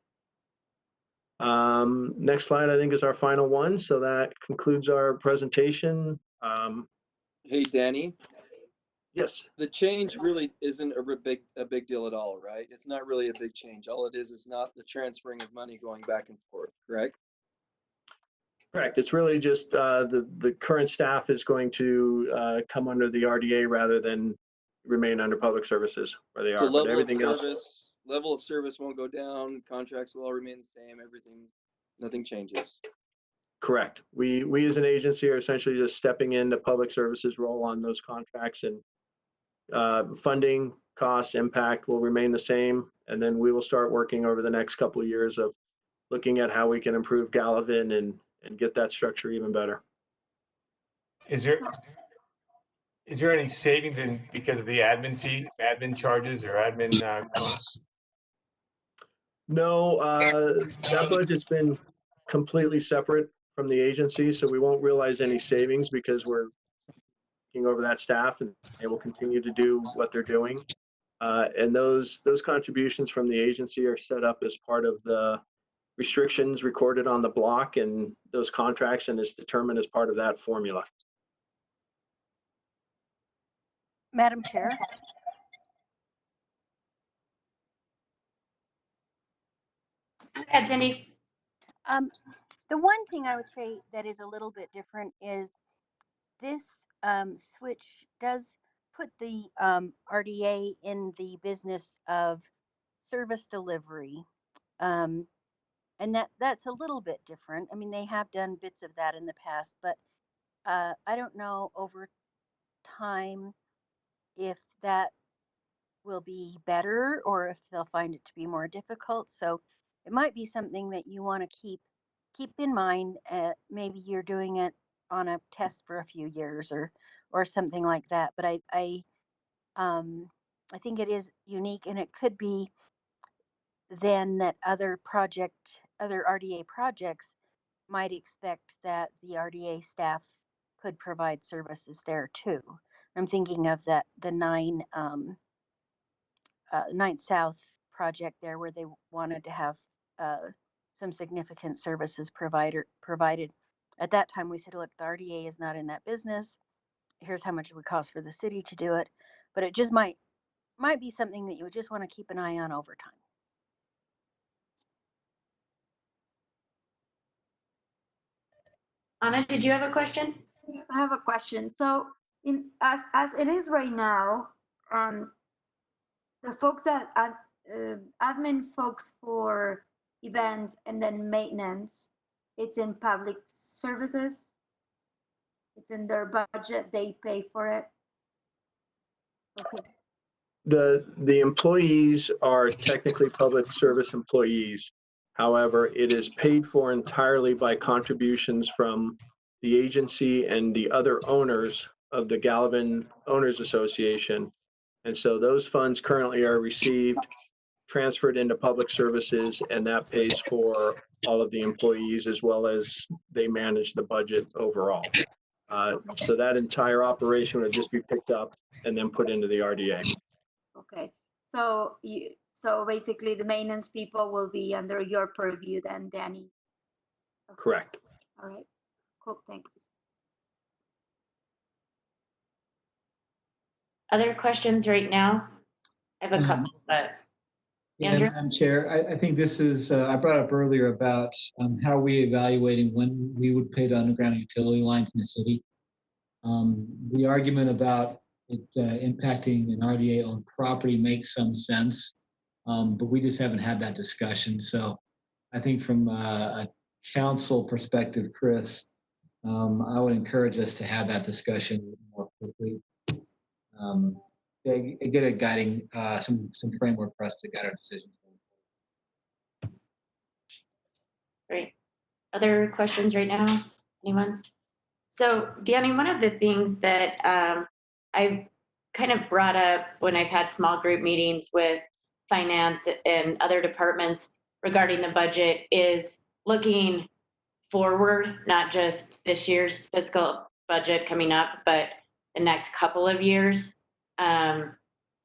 next slide, I think, is our final one. So that concludes our presentation. Hey, Danny, Yes. the change really isn't a big deal at all, right? It's not really a big change. All it is not the transferring of money going back and forth, correct? Correct. It's really just the current staff is going to come under the RDA rather than remain under public services where they So are. But everything else, level of service won't go down. Contracts will all remain the same. Everything, nothing changes. correct. We as an agency are essentially just stepping into public services role on those contracts, and funding, costs, impact will remain the same. And then we will start working over the next couple of years of looking at how we can improve Galvin and get that structure even better. Is there any savings in because of the admin fee, admin charges, or admin costs? No, that budget's been completely separate from the agency, so we won't realize any savings because we're taking over that staff and they will continue to do what they're doing. And those contributions from the agency are set up as part of the restrictions recorded on the block and those contracts, and is determined as part of that formula. Madam Chair, Go ahead, Cindy. the one thing I would say that is a little bit different is this switch does put the RDA in the business of service delivery. And that's a little bit different. I mean, they have done bits of that in the past, but I don't know over time if that will be better or if they'll find it to be more difficult. So it might be something that you want to keep in mind. Maybe you're doing it on a test for a few years or something like that. But I think it is unique, and it could be then that other RDA projects might expect that the RDA staff could provide services there too. I'm thinking of the 9th South project there, where they wanted to have some significant services provided. At that time, we said, look, the RDA is not in that business. Here's how much it would cost for the city to do it. But it just might be something that you would just want to keep an eye on over time. Anna, did you have a question? Yes, I have a question. So as it is right now, the folks at admin folks for events and then maintenance, it's in public services. It's in their budget, they pay for it. Okay, The employees are technically public service employees. However, it is paid for entirely by contributions from the agency and the other owners of the Gallivan Owners Association. And so those funds currently are received, transferred into public services, and that pays for all of the employees as well as they manage the budget overall. So that entire operation would just be picked up and then put into the RDA. okay. So basically the maintenance people will be under your purview then, Danny. Okay. Correct. All right, cool, thanks. Other questions right now? I have a couple, but Yeah, Andrew? Madam Chair, I think this is, I brought up earlier about how are we evaluating when we would pay the underground utility lines in the city. The argument about it impacting an RDA-owned property makes some sense, but we just haven't had that discussion. So I think from a council perspective, Chris, I would encourage us to have that discussion more quickly. Get a guiding, some framework for us to guide our decisions. Great. Other questions right now? Anyone? So, Danny, one of the things that I've kind of brought up when I've had small group meetings with finance and other departments regarding the budget is looking forward, not just this year's fiscal budget coming up, but the next couple of years,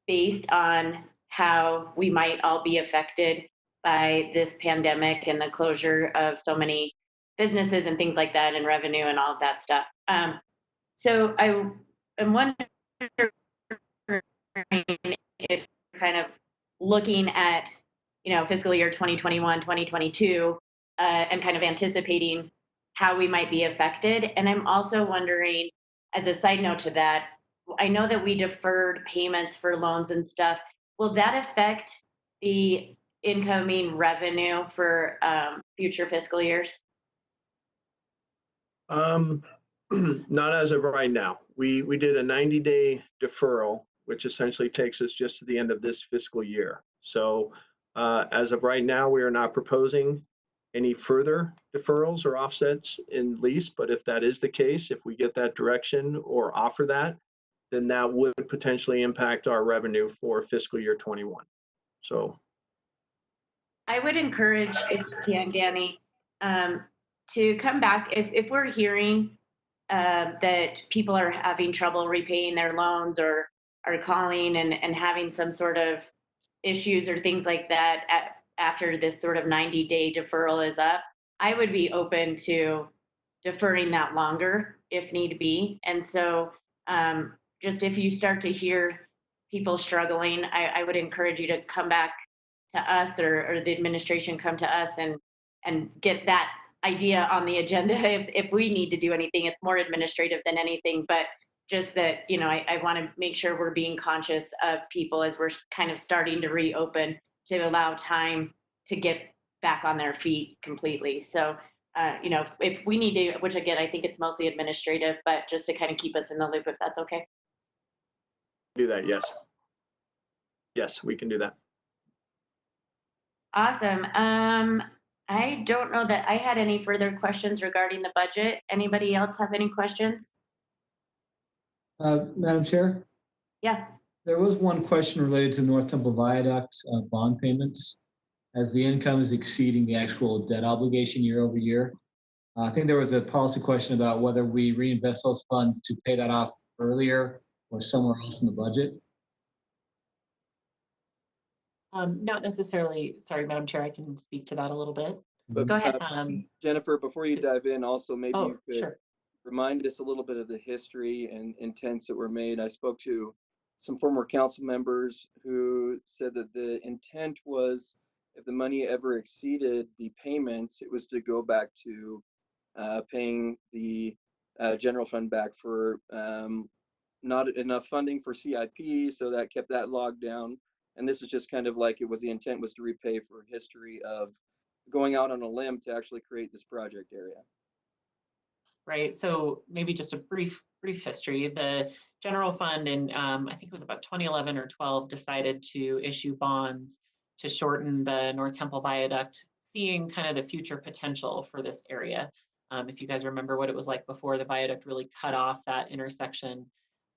based on how we might all be affected by this pandemic and the closure of so many businesses and things like that, and revenue and all of that stuff. So I am wondering if kind of looking at, fiscal year 2021, 2022, and kind of anticipating how we might be affected. And I'm also wondering, as a side note to that, I know that we deferred payments for loans and stuff. Will that affect the incoming revenue for future fiscal years? Not as of right now. We did a 90-day deferral, which essentially takes us just to the end of this fiscal year. So as of right now, we are not proposing any further deferrals or offsets in lease. But if that is the case, if we get that direction or offer that, then that would potentially impact our revenue for fiscal year 21. So I would encourage, if you can, Danny, to come back if we're hearing that people are having trouble repaying their loans or are calling and having some sort of issues or things like that after this sort of 90-day deferral is up. I would be open to deferring that longer if need be. And so just if you start to hear people struggling, I would encourage you to come back to us or the administration come to us and get that idea on the agenda if we need to do anything. It's more administrative than anything, but just that, I want to make sure we're being conscious of people as we're kind of starting to reopen to allow time to get back on their feet completely. So, if we need to, which again, I think it's mostly administrative, but just to kind of keep us in the loop, if that's okay. do that, yes. Yes, we can do that. Awesome. I don't know that I had any further questions regarding the budget. Anybody else have any questions? Madam Chair, Yeah. there was one question related to North Temple Viaduct bond payments, as the income is exceeding the actual debt obligation year over year. I think there was a policy question about whether we reinvest those funds to pay that off earlier or somewhere else in the budget. Not necessarily. Sorry, Madam Chair, I can speak to that a little bit. But, Go ahead. Jennifer, before you So- dive in, also maybe Oh, you could sure. remind us a little bit of the history and intents that were made. I spoke to some former council members who said that the intent was if the money ever exceeded the payments, it was to go back to paying the general fund back for not enough funding for CIP, so that kept that logged down. And this is just kind of like it was the intent was to repay for history of going out on a limb to actually create this project area. right? So maybe just a brief history. The general fund in I think it was about 2011 or 12 decided to issue bonds to shorten the North Temple Viaduct, seeing kind of the future potential for this area. If you guys remember what it was like before, the viaduct really cut off that intersection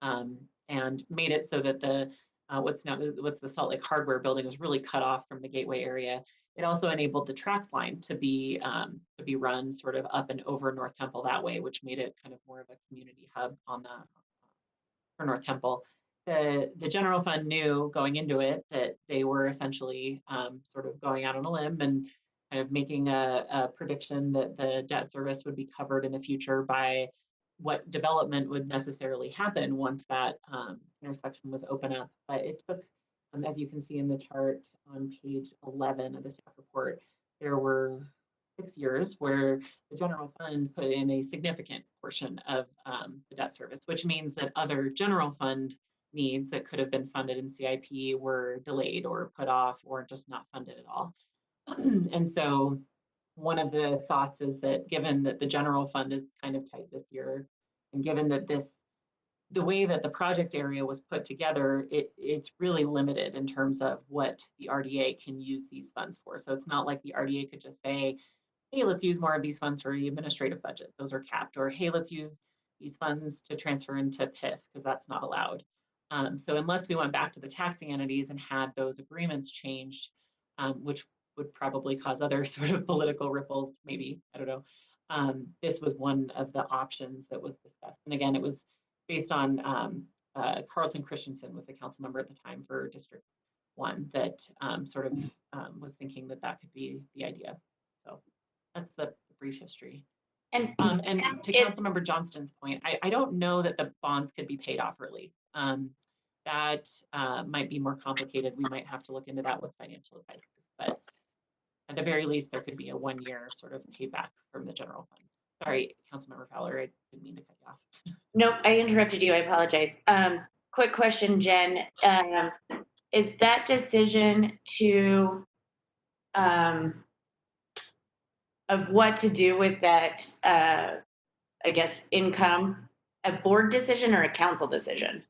and made it so that the what's the Salt Lake Hardware building was really cut off from the gateway area. It also enabled the tracks line to be run sort of up and over North Temple that way, which made it kind of more of a community hub on the for North Temple. The general fund knew going into it that they were essentially sort of going out on a limb and kind of making a prediction that the debt service would be covered in the future by what development would necessarily happen once that intersection was open up. But it took, as you can see in the chart on page 11 of the staff report, there were 6 years where the general fund put in a significant portion of the debt service, which means that other general fund needs that could have been funded in CIP were delayed or put off or just not funded at all. And so one of the thoughts is that given that the general fund is kind of tight this year, and given that the way that the project area was put together, it's really limited in terms of what the RDA can use these funds for. So it's not like the RDA could just say, hey, let's use more of these funds for the administrative budget. Those are capped. Or hey, let's use these funds to transfer into PIF, because that's not allowed. So unless we went back to the taxing entities and had those agreements changed, which would probably cause other sort of political ripples, maybe, I don't know. This was one of the options that was discussed. And again, it was based on Carlton Christensen was the council member at the time for District 1 that sort of was thinking that that could be the idea. So that's the brief history. And to Councilmember Johnston's point, I don't know that the bonds could be paid off early. That might be more complicated. We might have to look into that with financial advisors, but at the very least, there could be a 1-year sort of payback from the general fund. Sorry, Councilmember Fowler, I didn't mean to cut you off. Nope, I interrupted you. I apologize. Quick question, Jen. Is that decision to of what to do with that, I guess, income, a board decision or a council decision?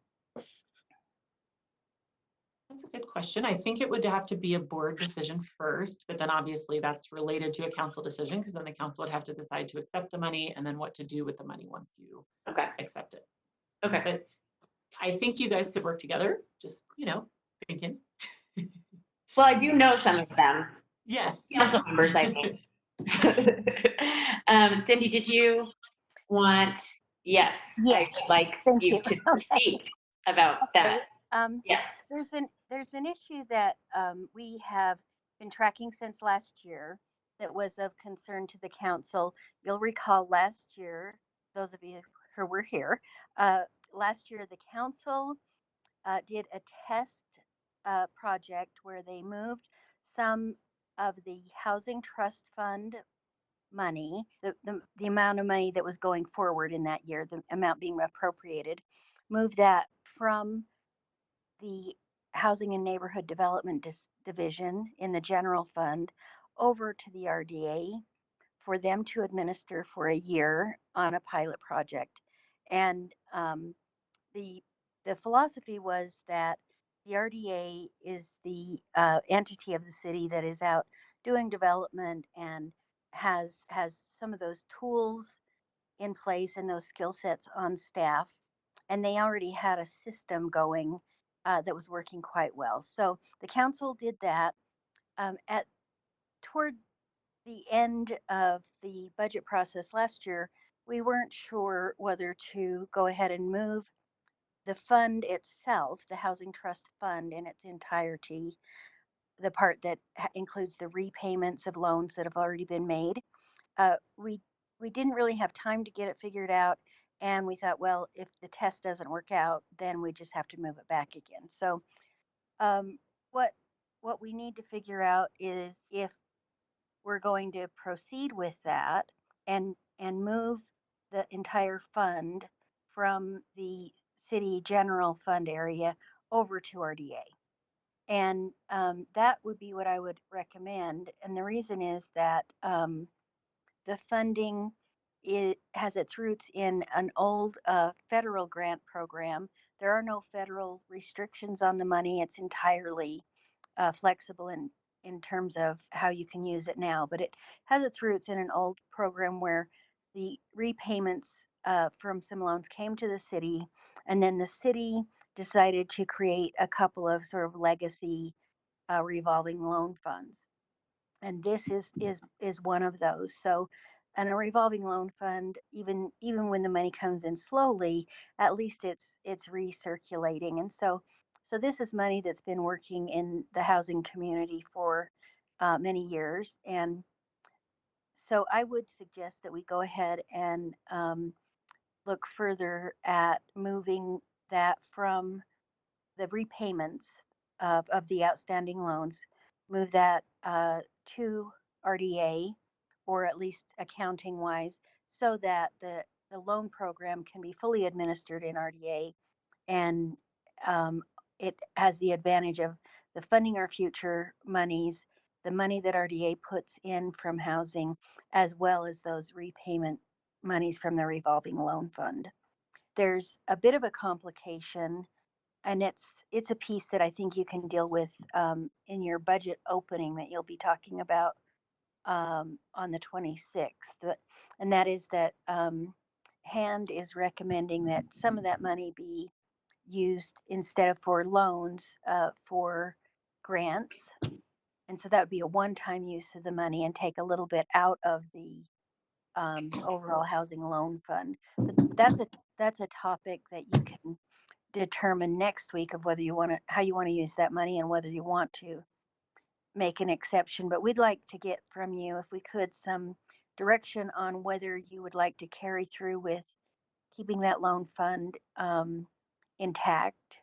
That's a good question. I think it would have to be a board decision first, but then obviously that's related to a council decision because then the council would have to decide to accept the money and then what to do with the money once you accept it. Okay. But I think you guys could work together, just, thinking. Well, I do know some of them. Yes. Council members, I think. Cindy, did you want? Yes. Yes. I would like you to speak about that. Yes. There's an issue that we have been tracking since last year that was of concern to the council. You'll recall last year, those of you who were here, last year the council did a test project where they moved some of the housing trust fund money, the amount of money that was going forward in that year, the amount being appropriated, moved that from the Housing and Neighborhood Development Division in the general fund over to the RDA for them to administer for a year on a pilot project. And the philosophy was that the RDA is the entity of the city that is out doing development and has some of those tools in place and those skill sets on staff. And they already had a system going that was working quite well. So the council did that. Toward the end of the budget process last year, we weren't sure whether to go ahead and move the fund itself, the Housing Trust Fund in its entirety, the part that includes the repayments of loans that have already been made. We didn't really have time to get it figured out, and we thought, well, if the test doesn't work out, then we just have to move it back again. So what we need to figure out is if we're going to proceed with that and move the entire fund from the city general fund area over to RDA. And that would be what I would recommend. And the reason is that the funding it has its roots in an old federal grant program. There are no federal restrictions on the money. It's entirely flexible in terms of how you can use it now. But it has its roots in an old program where the repayments from some loans came to the city, and then the city decided to create a couple of sort of legacy revolving loan funds, and this is one of those. So, and a revolving loan fund, even when the money comes in slowly, at least it's recirculating. And so this is money that's been working in the housing community for many years. And so I would suggest that we go ahead and look further at moving that from the repayments of the outstanding loans, move that to RDA, or at least accounting wise, so that the loan program can be fully administered in RDA, and it has the advantage of the funding our future monies, the money that RDA puts in from housing, as well as those repayment monies from the revolving loan fund. There's a bit of a complication, and it's a piece that I think you can deal with in your budget opening that you'll be talking about on the 26th. And that is that HAND is recommending that some of that money be used instead of for loans for grants. And so that would be a one-time use of the money and take a little bit out of the overall housing loan fund. But that's a topic that you can determine next week of whether you want to, how you want to use that money and whether you want to make an exception. But we'd like to get from you, if we could, some direction on whether you would like to carry through with keeping that loan fund intact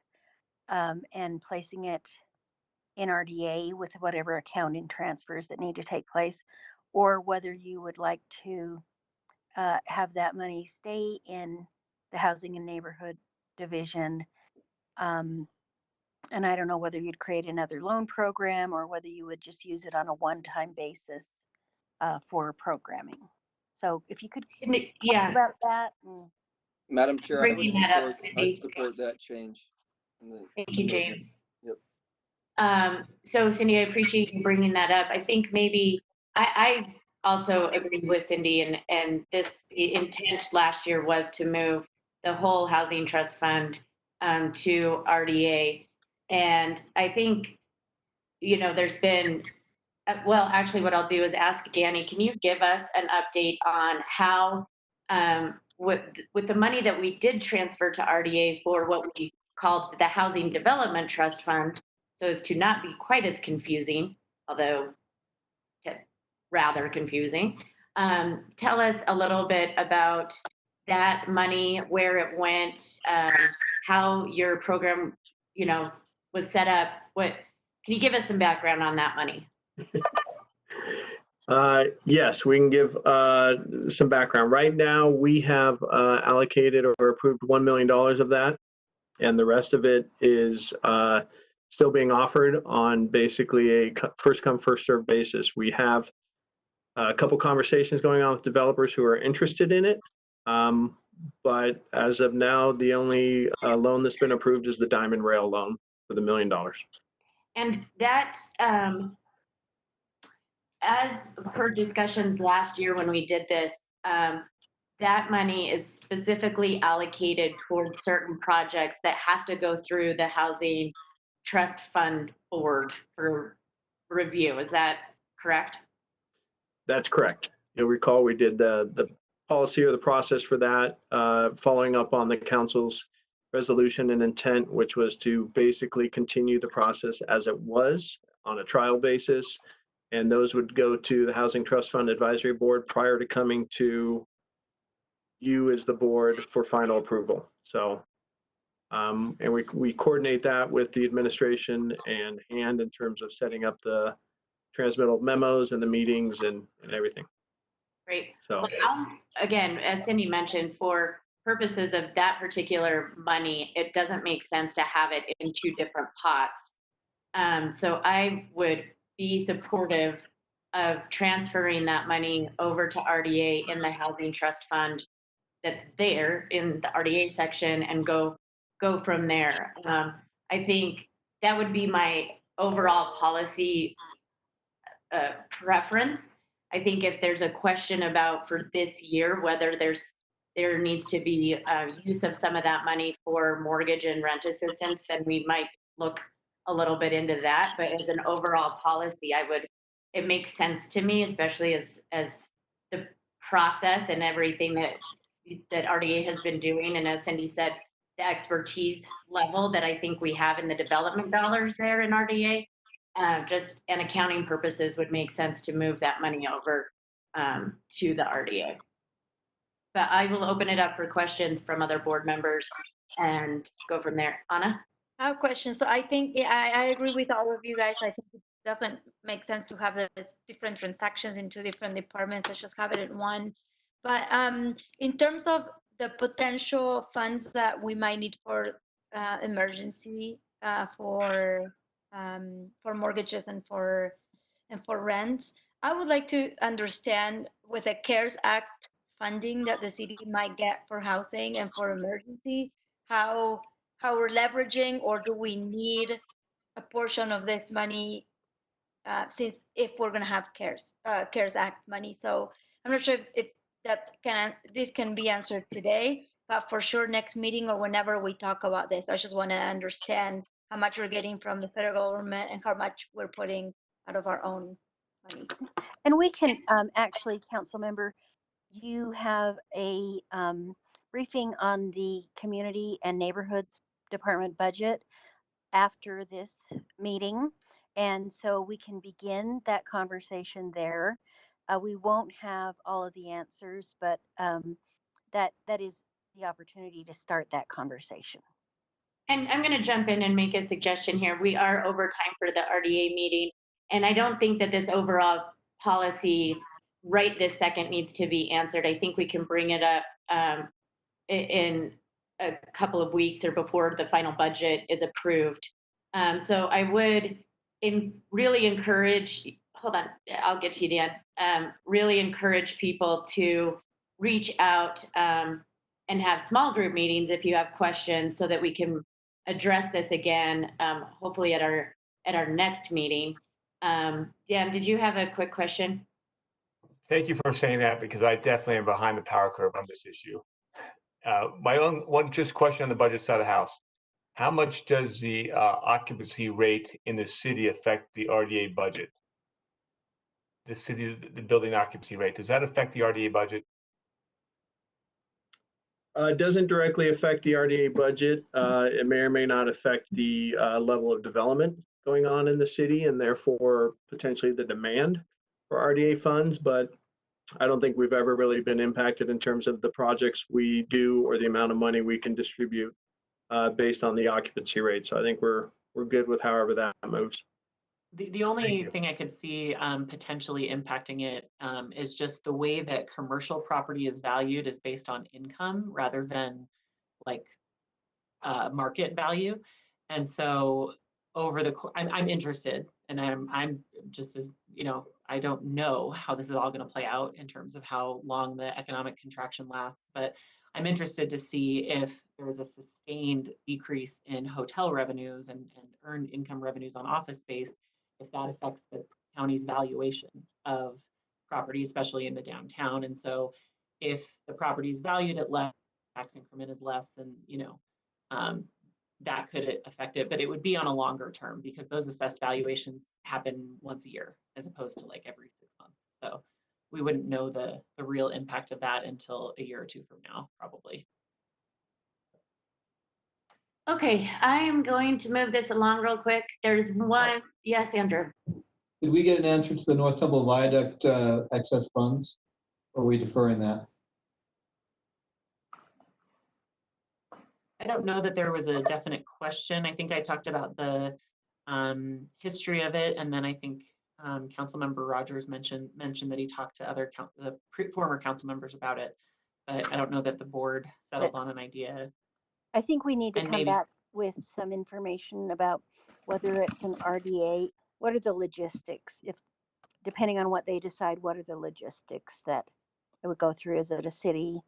and placing it in RDA with whatever accounting transfers that need to take place, or whether you would like to have that money stay in the Housing and Neighborhood Division. And I don't know whether you'd create another loan program or whether you would just use it on a one-time basis for programming. So if you could Cindy, talk yeah, about that. Madam Chair, I would bringing that up, I'd Cindy. support that change. in the- Thank you, the motion. James. Yep. So Cindy, I appreciate you bringing that up. I think maybe I also agree with Cindy, and the intent last year was to move the whole housing trust fund to RDA. And I think, there's been, well, actually what I'll do is ask Danny, can you give us an update on how, with the money that we did transfer to RDA for what we called the Housing Development Trust Fund, so as to not be quite as confusing, although rather confusing. Tell us a little bit about that money, where it went, how your program, was set up. Can you give us some background on that money? Yes, we can give some background. Right now, we have allocated or approved $1 million of that, and the rest of it is still being offered on basically a first come, first served basis. We have a couple conversations going on with developers who are interested in it, but as of now, the only loan that's been approved is the Diamond Rail loan for the $1 million. And that, as per discussions last year when we did this, that money is specifically allocated towards certain projects that have to go through the Housing Trust Fund Board for review. Is that correct? That's correct. You'll recall we did the policy or the process for that, following up on the council's resolution and intent, which was to basically continue the process as it was on a trial basis. And those would go to the Housing Trust Fund Advisory Board prior to coming to you as the board for final approval. So, and we coordinate that with the administration and HAND in terms of setting up the transmittal memos and the meetings and everything. Great. So Well, again, as Cindy mentioned, for purposes of that particular money, it doesn't make sense to have it in two different pots. So I would be supportive of transferring that money over to RDA in the Housing Trust Fund that's there in the RDA section and go from there. I think that would be my overall policy preference. I think if there's a question about for this year whether there needs to be use of some of that money for mortgage and rent assistance, then we might look a little bit into that. But as an overall policy, it makes sense to me, especially as the process and everything that RDA has been doing, and as Cindy said, the expertise level that I think we have in the development dollars there in RDA. Just and accounting purposes would make sense to move that money over to the RDA. But I will open it up for questions from other board members and go from there. Anna? I have a question. So I think, yeah, I agree with all of you guys. I think it doesn't make sense to have this different transactions in two different departments. Let's just have it in one. But in terms of the potential funds that we might need for emergency, for mortgages and for rent, I would like to understand with the CARES Act funding that the city might get for housing and for emergency, how we're leveraging, or do we need a portion of this money since if we're going to have CARES Act money. So I'm not sure if this can be answered today, but for sure next meeting or whenever we talk about this. I just want to understand how much we're getting from the federal government and how much we're putting out of our own money. And we can actually, council member, you have a briefing on the community and neighborhoods department budget after this meeting. And so we can begin that conversation there. We won't have all of the answers, but that is the opportunity to start that conversation. And I'm going to jump in and make a suggestion here. We are over time for the RDA meeting, and I don't think that this overall policy right this second needs to be answered. I think we can bring it up in a couple of weeks or before the final budget is approved. So I would really encourage, hold on, I'll get to you, Dan. Really encourage people to reach out and have small group meetings if you have questions so that we can address this again, hopefully at our next meeting. Dan, did you have a quick question? Thank you for saying that, because I definitely am behind the power curve on this issue. My own one just question on the budget side of the house. How much does the occupancy rate in the city affect the RDA budget? The building occupancy rate, does that affect the RDA budget? It doesn't directly affect the RDA budget. It may or may not affect the level of development going on in the city and therefore potentially the demand for RDA funds. But I don't think we've ever really been impacted in terms of the projects we do or the amount of money we can distribute based on the occupancy rate. So I think we're good with however that moves. The only thing I could see potentially impacting it is just the way that commercial property is valued is based on income rather than like market value. And so I'm interested, and I'm just as, I don't know how this is all going to play out in terms of how long the economic contraction lasts, but I'm interested to see if there is a sustained decrease in hotel revenues and earned income revenues on office space, if that affects the county's valuation of property, especially in the downtown. And so if the property is valued at less, tax increment is less, then, that could affect it, but it would be on a longer term because those assessed valuations happen once a year as opposed to like every 6 months. So we wouldn't know the real impact of that until a year or two from now, probably. Okay, I am going to move this along real quick. There's one, yes, Andrew. Did we get an answer to the North Temple Viaduct excess funds, or are we deferring that? I don't know that there was a definite question. I think I talked about the history of it, and then I think Councilmember Rogers mentioned that he talked to other former council members about it, but I don't know that the board settled on an idea. I think we need to And come maybe- back with some information about whether it's an RDA. What are the logistics? If depending on what they decide, what are the logistics that it would go through? Is it a city?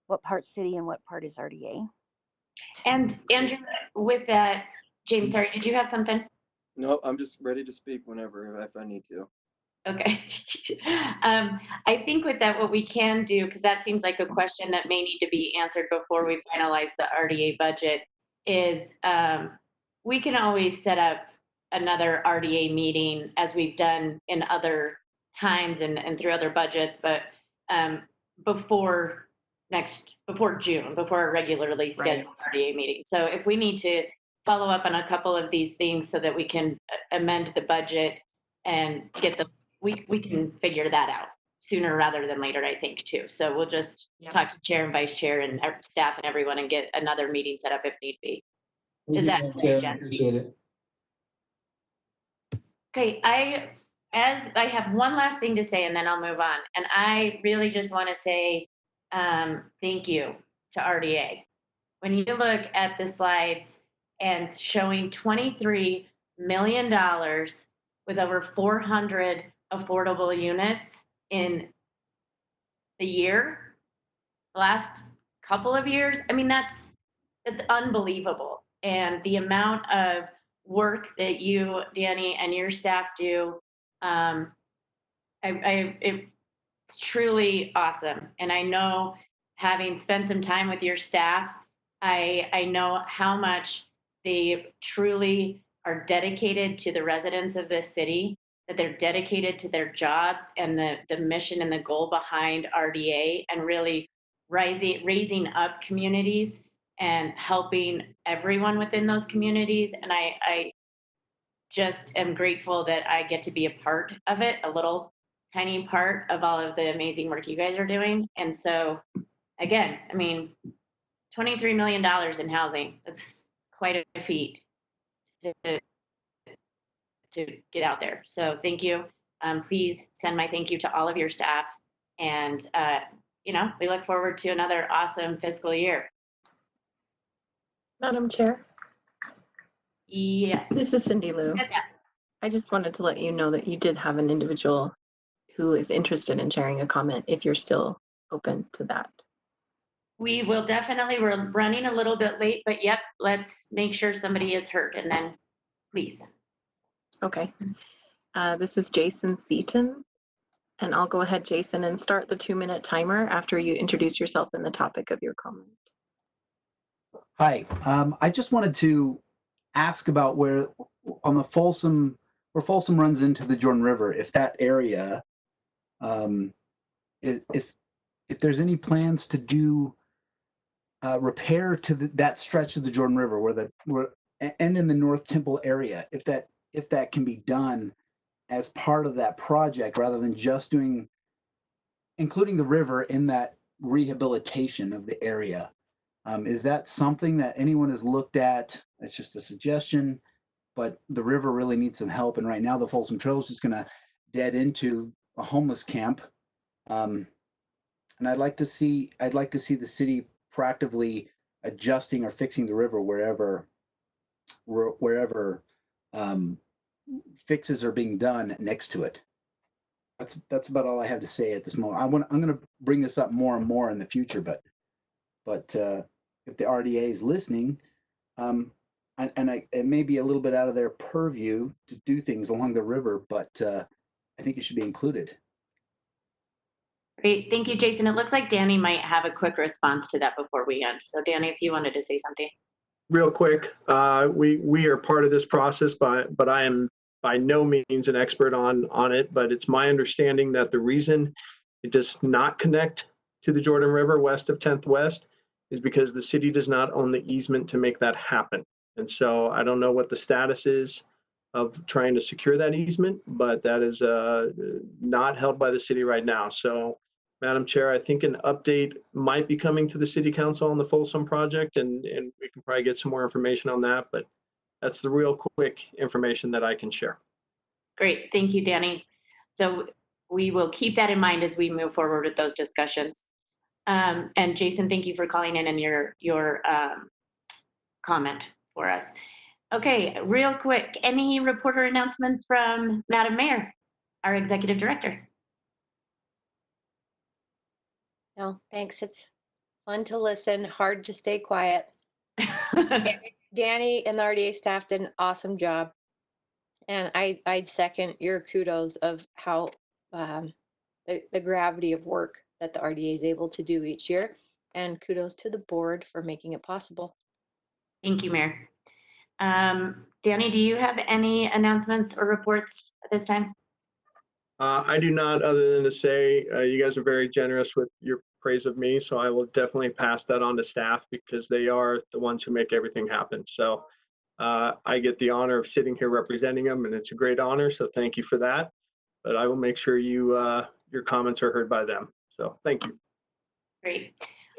What part city and what part is RDA? And Andrew, with that, James, sorry, did you have something? No, I'm just ready to speak whenever if I need to. Okay. I think with that, what we can do, because that seems like a question that may need to be answered before we finalize the RDA budget, is we can always set up another RDA meeting as we've done in other times and through other budgets, but before June, before our regularly scheduled RDA meeting. So if we need to follow up on a couple of these things so that we can amend the budget and get the, we can figure that out sooner rather than later, I think, too. So we'll just talk to chair and vice chair and our staff and everyone and get another meeting set up if need be. Is that okay, Jen? Appreciate it. Okay, I have one last thing to say and then I'll move on. And I really just want to say thank you to RDA. When you look at the slides and showing $23 million with over 400 affordable units in the year, the last couple of years, I mean, that's unbelievable. And the amount of work that you, Danny, and your staff do, it's truly awesome. And I know, having spent some time with your staff, I know how much they truly are dedicated to the residents of this city, that they're dedicated to their jobs and the mission and the goal behind RDA, and really raising up communities and helping everyone within those communities. And I just am grateful that I get to be a part of it, a little tiny part of all of the amazing work you guys are doing. And so, again, I mean, $23 million in housing, that's quite a feat to get out there. So thank you. Please send my thank you to all of your staff. And, we look forward to another awesome fiscal year. Madam Chair, Yes. this is Cindy Lou. I just wanted to let you know that you did have an individual who is interested in sharing a comment, if you're still open to that. We will definitely, we're running a little bit late, but yep, let's make sure somebody is heard, and then please. Okay. This is Jason Seaton, and I'll go ahead, Jason, and start the 2-minute timer after you introduce yourself and the topic of your comment. Hi, I just wanted to ask about where on the Folsom runs into the Jordan River, if that area, if there's any plans to do repair to that stretch of the Jordan River and in the North Temple area, if that can be done as part of that project rather than just including the river in that rehabilitation of the area. Is that something that anyone has looked at? It's just a suggestion, but the river really needs some help. And right now the Folsom Trail is just going to dead into a homeless camp. And I'd like to see the city proactively adjusting or fixing the river wherever fixes are being done next to it. That's about all I have to say at this moment. I'm going to bring this up more and more in the future, but if the RDA is listening, it may be a little bit out of their purview to do things along the river, but I think it should be included. Great, thank you, Jason. It looks like Danny might have a quick response to that before we end. So Danny, if you wanted to say something. Real quick, we are part of this process, but I am by no means an expert on it, but it's my understanding that the reason it does not connect to the Jordan River west of 10th West is because the city does not own the easement to make that happen. And so I don't know what the status is of trying to secure that easement, but that is not held by the city right now. So, Madam Chair, I think an update might be coming to the City Council on the Folsom project, and we can probably get some more information on that, but that's the real quick information that I can share. Great, thank you, Danny. So we will keep that in mind as we move forward with those discussions. And Jason, thank you for calling in and your comment for us. Okay, real quick, any reporter announcements from Madam Mayor? our executive director. No, thanks. It's fun to listen, hard to stay quiet. Danny and the RDA staff did an awesome job. And I'd second your kudos of how the gravity of work that the RDA is able to do each year. And kudos to the board for making it possible. Thank you, Mayor. Danny, do you have any announcements or reports at this time? I do not, other than to say you guys are very generous with your praise of me. So I will definitely pass that on to staff because they are the ones who make everything happen. So I get the honor of sitting here representing them, and it's a great honor. So thank you for that. But I will make sure your comments are heard by them. So thank you. Great.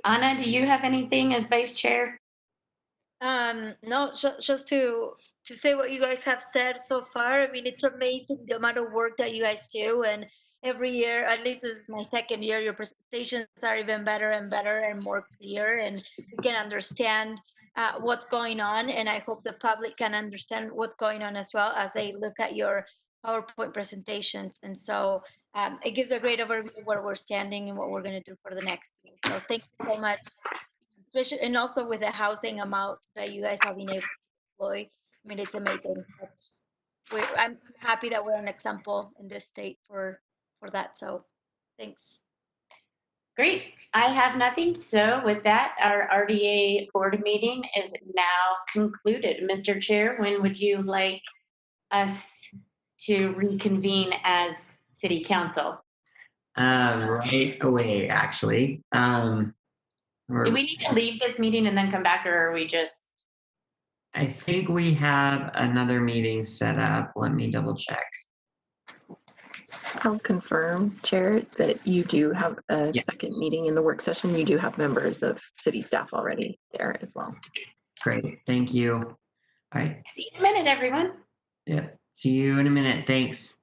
Anna, do you have anything as vice chair? No, just to say what you guys have said so far. I mean, it's amazing the amount of work that you guys do, and every year, at least this is my second year, your presentations are even better and more clear, and we can understand what's going on. And I hope the public can understand what's going on as well as they look at your PowerPoint presentations. And so it gives a great overview of where we're standing and what we're going to do for the next year. So thank you so much. Especially, and also with the housing amount that you guys have been able to deploy. I mean, it's amazing. I'm happy that we're an example in this state for that. So thanks. Great. I have nothing. So with that, our RDA board meeting is now concluded. Mr. Chair, when would you like us to reconvene as City Council? Right away, actually. Do we need to leave this meeting and then come back, or are we just? I think we have another meeting set up. Let me double check. I'll confirm, Chair, that you do have a Yes. second meeting in the work session. You do have members of city staff already there as well. Great, thank you. All right. See you in a minute, everyone. Yep. See you in a minute. Thanks.